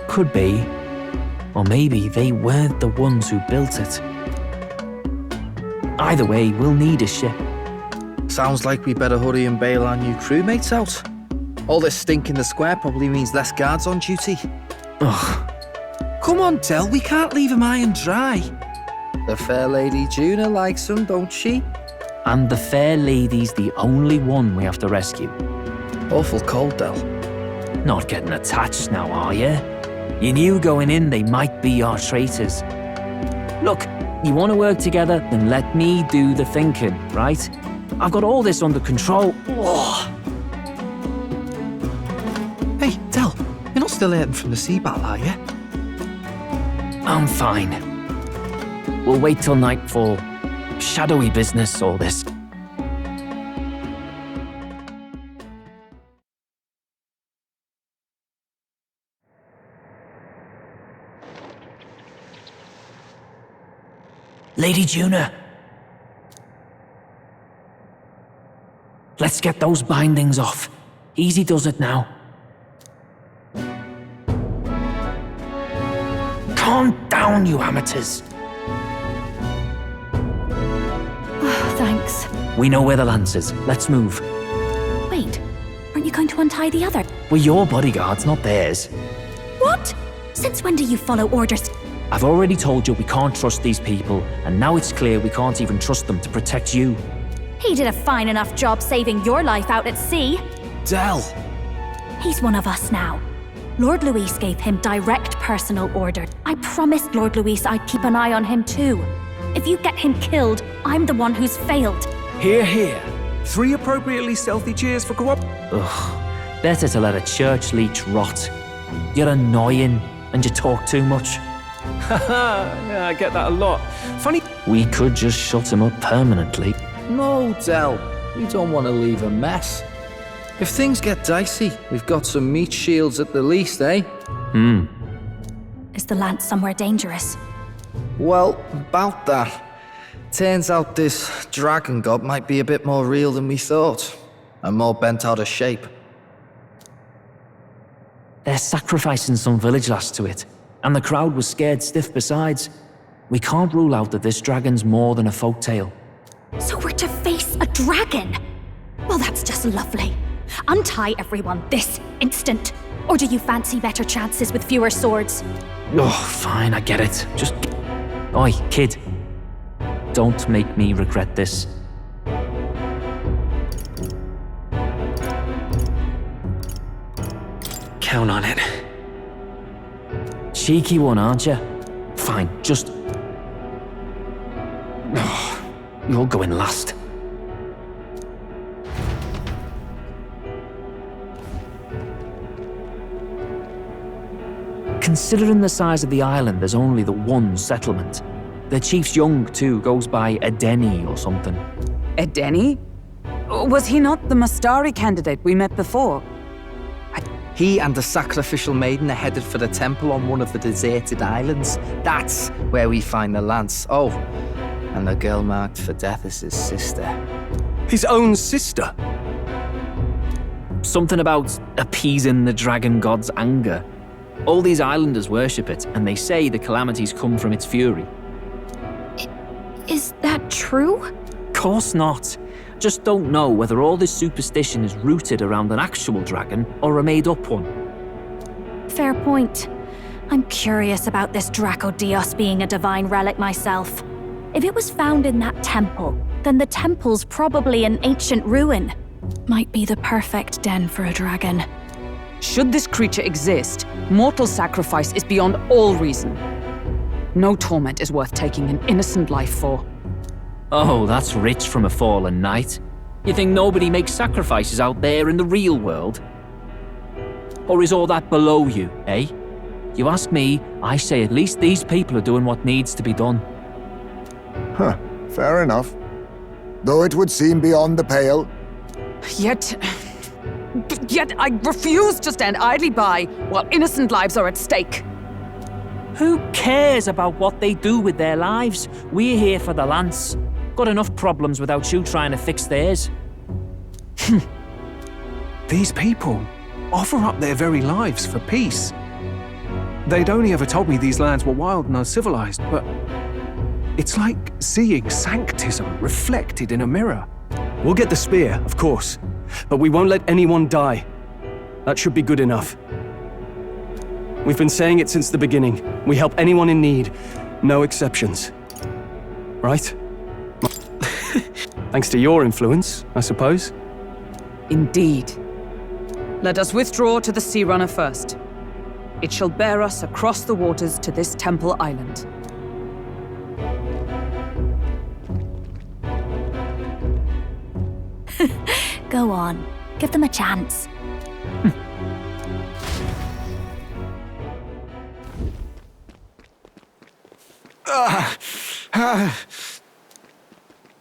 Could be. Or maybe they weren't the ones who built it. Either way, we'll need a ship. Sounds like we better hurry and bail our new crewmates out. All this stink in the square probably means less guards on duty. Ugh. Come on, Del, we can't leave 'em high and dry. The fair lady Juna likes 'em, don't she? And the fair lady's the only one we have to rescue. Awful cold, Del. Not getting attached now, are you? You knew going in they might be our traitors. Look, you want to work together, then let me do the thinking, right? I've got all this under control. Ugh. Hey, Del, you're not still hurting from the sea battle, are you? I'm fine. We'll wait till nightfall. Shadowy business, all this. Lady Juna. Let's get those bindings off. Easy does it now. Calm down, you amateurs. Thanks. We know where the lance is. Let's move. Wait, aren't you going to untie the other? We're your bodyguards, not theirs. What? Since when do you follow orders? I've already told you we can't trust these people, and now it's clear we can't even trust them to protect you. He did a fine enough job saving your life out at sea. Del! He's one of us now. Lord Luis gave him direct personal order. I promised Lord Luis I'd keep an eye on him too. If you get him killed, I'm the one who's failed. Hear, hear. 3 appropriately stealthy cheers for co-op. Ugh, better to let a church leech rot. You're annoying, and you talk too much. Haha, yeah, I get that a lot. Funny. We could just shut him up permanently. No, Del. We don't want to leave a mess. If things get dicey, we've got some meat shields at the least, eh? Is the lance somewhere dangerous? Well, about that. Turns out this dragon god might be a bit more real than we thought. And more bent out of shape. They're sacrificing some village lass to it, and the crowd was scared stiff besides. We can't rule out that this dragon's more than a folktale. So we're to face a dragon? Well, that's just lovely. Untie everyone this instant. Or do you fancy better chances with fewer swords? Oh, fine, I get it. Just... Oi, kid. Don't make me regret this. Count on it. Cheeky one, aren't you? Fine, just... Oh, you're going last. Considering the size of the island, there's only the one settlement. The chief's young, too, goes by Edeni or something. Edeni? Was he not the Mastari candidate we met before? He and the sacrificial maiden are headed for the temple on one of the deserted islands. That's where we find the lance. Oh, and the girl marked for death is his sister. His own sister? Something about appeasing the dragon god's anger. All these islanders worship it, and they say the calamities come from its fury. Is that true? Course not. Just don't know whether all this superstition is rooted around an actual dragon or a made-up one. Fair point. I'm curious about this Dracodios being a divine relic myself. If it was found in that temple, then the temple's probably an ancient ruin. Might be the perfect den for a dragon. Should this creature exist, mortal sacrifice is beyond all reason. No torment is worth taking an innocent life for. Oh, that's rich from a fallen knight. You think nobody makes sacrifices out there in the real world? Or is all that below you, eh? You ask me, I say at least these people are doing what needs to be done. Huh, fair enough. Though it would seem beyond the pale. Yet I refuse to stand idly by while innocent lives are at stake. Who cares about what they do with their lives? We're here for the lance. Got enough problems without you trying to fix theirs. These people offer up their very lives for peace. They'd only ever told me these lands were wild and uncivilized, but it's like seeing sanctism reflected in a mirror. We'll get the spear, of course, but we won't let anyone die. That should be good enough. We've been saying it since the beginning. We help anyone in need, no exceptions. Right? Thanks to your influence, I suppose. Indeed. Let us withdraw to the Sea Runner first. It shall bear us across the waters to this temple island. Go on. Give them a chance.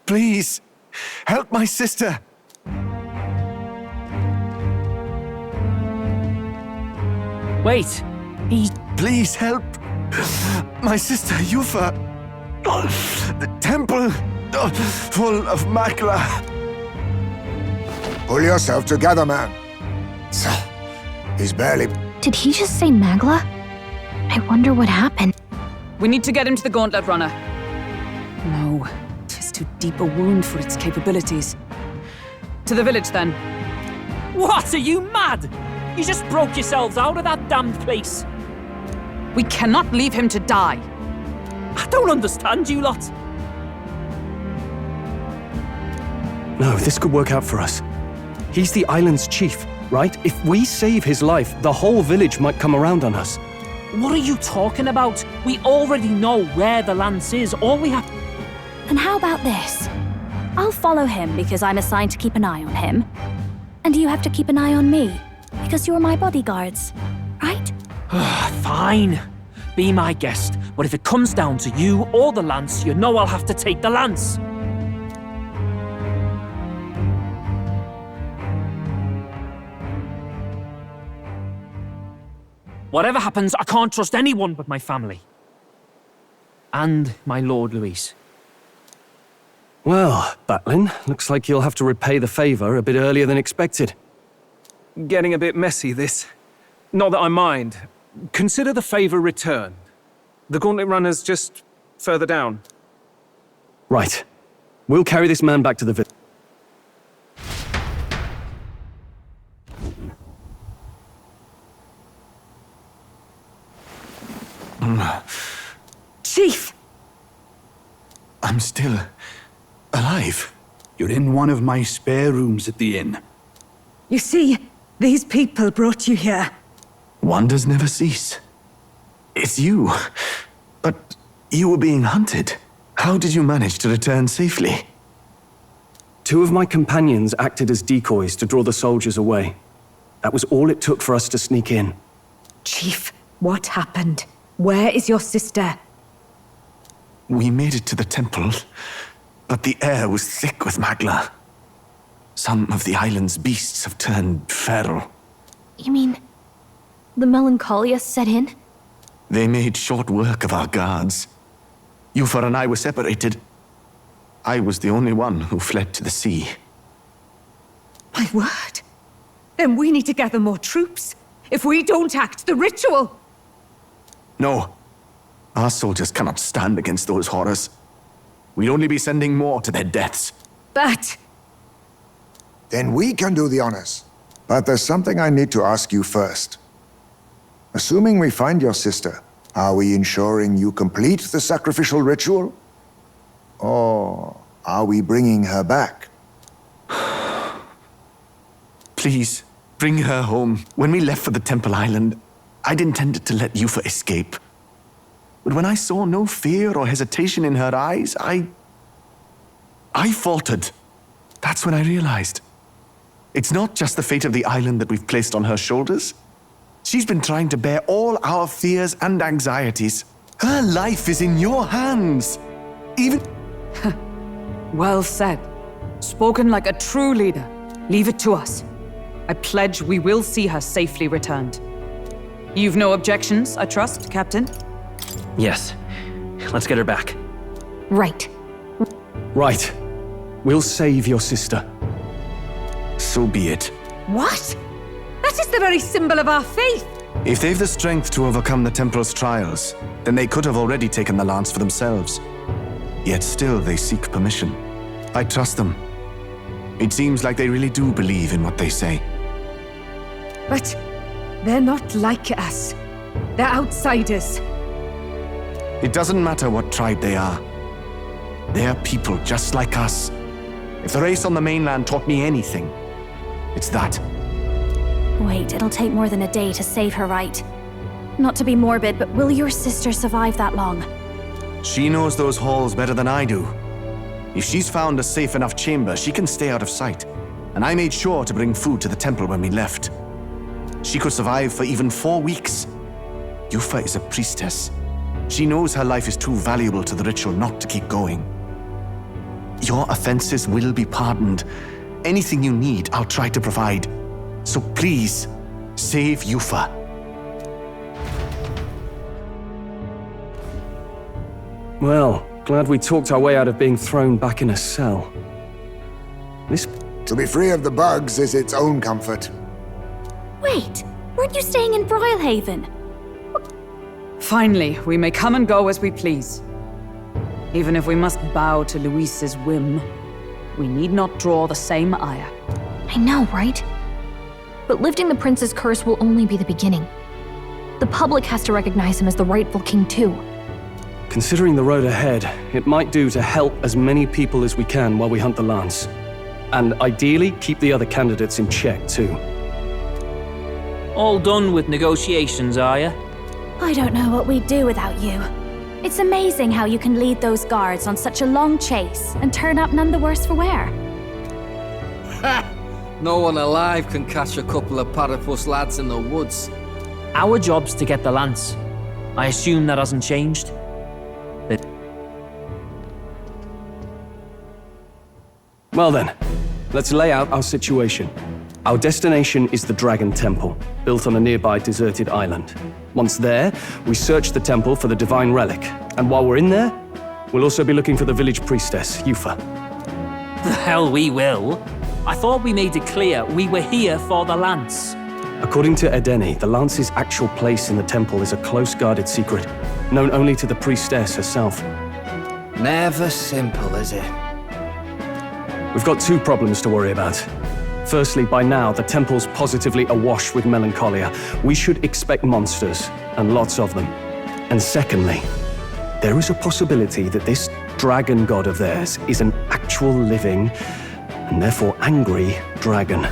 Please, help my sister. Wait, Please help my sister Yufa. The temple full of Makla. Pull yourself together, man. He's barely... Did he just say Magla? I wonder what happened. We need to get him to the Gauntlet Runner. No, 'tis too deep a wound for its capabilities. To the village, then. what? Are you mad? You just broke yourselves out of that damned place. We cannot leave him to die. I don't understand you lot. No, this could work out for us. He's the island's chief, right? If we save his life, the whole village might come around on us. What are you talking about? We already know where the lance is. All we have... And how about this? I'll follow him because I'm assigned to keep an eye on him. And you have to keep an eye on me because you're my bodyguards, right? Fine. Be my guest. But if it comes down to you or the lance, you know I'll have to take the lance. Whatever happens, I can't trust anyone but my family. And my Lord Luis. Well, Batlin, looks like you'll have to repay the favor a bit earlier than expected. Getting a bit messy, this. Not that I mind. Consider the favor returned. The Gauntlet Runner's just further down. Right. We'll carry this man back to the village. Chief! I'm still alive. You're in one of my spare rooms at the inn. You see, these people brought you here. Wonders never cease. It's you. But you were being hunted. How did you manage to return safely? 2 of my companions acted as decoys to draw the soldiers away. That was all it took for us to sneak in. Chief, what happened? Where is your sister? We made it to the temple, but the air was thick with Magla. Some of the island's beasts have turned feral. You mean the melancholia set in? They made short work of our guards. Yufa and I were separated. I was the only one who fled to the sea. My word. Then we need to gather more troops. If we don't act, the ritual... No. Our soldiers cannot stand against those horrors. We'd only be sending more to their deaths. But... Then we can do the honors. But there's something I need to ask you first. Assuming we find your sister, are we ensuring you complete the sacrificial ritual? Or are we bringing her back? Please, bring her home. When we left for the Temple Island, I'd intended to let Yufa escape. But when I saw no fear or hesitation in her eyes, I I faltered. That's when I realized. It's not just the fate of the island that we've placed on her shoulders. She's been trying to bear all our fears and anxieties. Her life is in your hands. Even... Well said. Spoken like a true leader. Leave it to us. I pledge we will see her safely returned. You've no objections, I trust, Captain? Yes. Let's get her back. Right. Right. We'll save your sister. So be it. What? That is the very symbol of our faith! If they've the strength to overcome the Templars' trials, then they could have already taken the lance for themselves. Yet still they seek permission. I trust them. It seems like they really do believe in what they say. But they're not like us. They're outsiders. It doesn't matter what tribe they are. They're people just like us. If the race on the mainland taught me anything, it's that. Wait, it'll take more than a day to save her, right? Not to be morbid, but will your sister survive that long? She knows those halls better than I do. If she's found a safe enough chamber, she can stay out of sight. And I made sure to bring food to the temple when we left. She could survive for even 4 weeks. Yufa is a priestess. She knows her life is too valuable to the ritual not to keep going. Your offenses will be pardoned. Anything you need, I'll try to provide. So please, save Yufa. Well, glad we talked our way out of being thrown back in a cell. To be free of the bugs is its own comfort. Wait, weren't you staying in Brilhaven? Finally, we may come and go as we please. Even if we must bow to Luis's whim, we need not draw the same ire. I know, right? But lifting the prince's curse will only be the beginning. The public has to recognize him as the rightful king too. Considering the road ahead, it might do to help as many people as we can while we hunt the lance. And ideally, keep the other candidates in check too. All done with negotiations, are you? I don't know what we'd do without you. It's amazing how you can lead those guards on such a long chase and turn up none the worse for wear. Ha! No one alive can catch a couple of platypus lads in the woods. Our job's to get the lance. I assume that hasn't changed? Well then, let's lay out our situation. Our destination is the Dragon Temple, built on a nearby deserted island. Once there, we search the temple for the divine relic. And while we're in there, we'll also be looking for the village priestess, Yufa. The hell we will. I thought we made it clear we were here for the lance. According to Edeni, the lance's actual place in the temple is a close-guarded secret, known only to the priestess herself. Never simple, is it? We've got 2 problems to worry about. Firstly, by now, the temple's positively awash with melancholia. We should expect monsters, and lots of them. And secondly, there is a possibility that this dragon god of theirs is an actual living, and therefore angry, dragon.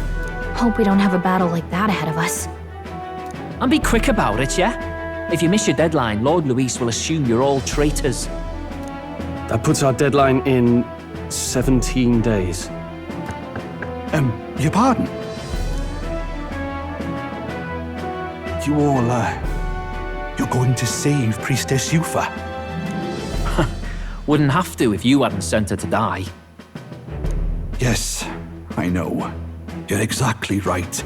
Hope we don't have a battle like that ahead of us. And be quick about it, yeah? If you miss your deadline, Lord Luis will assume you're all traitors. That puts our deadline in 17 days. Your pardon? You all, you're going to save Priestess Yufa? Wouldn't have to if you hadn't sent her to die. Yes, I know. You're exactly right.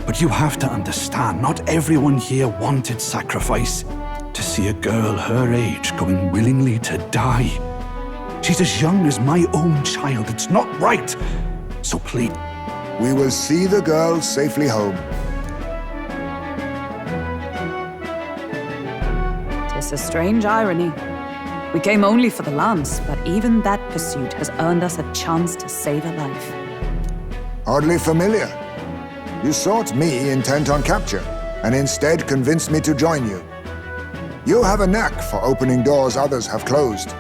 But you have to understand, not everyone here wanted sacrifice. To see a girl her age going willingly to die. She's as young as my own child. It's not right. So please. We will see the girl safely home. Tis a strange irony. We came only for the lance, but even that pursuit has earned us a chance to save a life. Oddly familiar. You sought me intent on capture, and instead convinced me to join you. You have a knack for opening doors others have closed.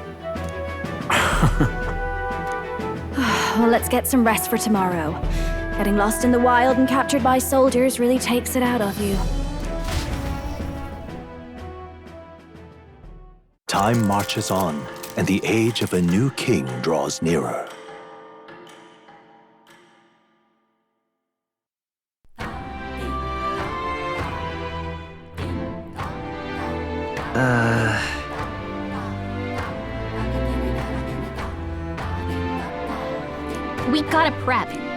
Well, let's get some rest for tomorrow. Getting lost in the wild and captured by soldiers really takes it out of you. Time marches on, and the age of a new king draws nearer. We gotta prep.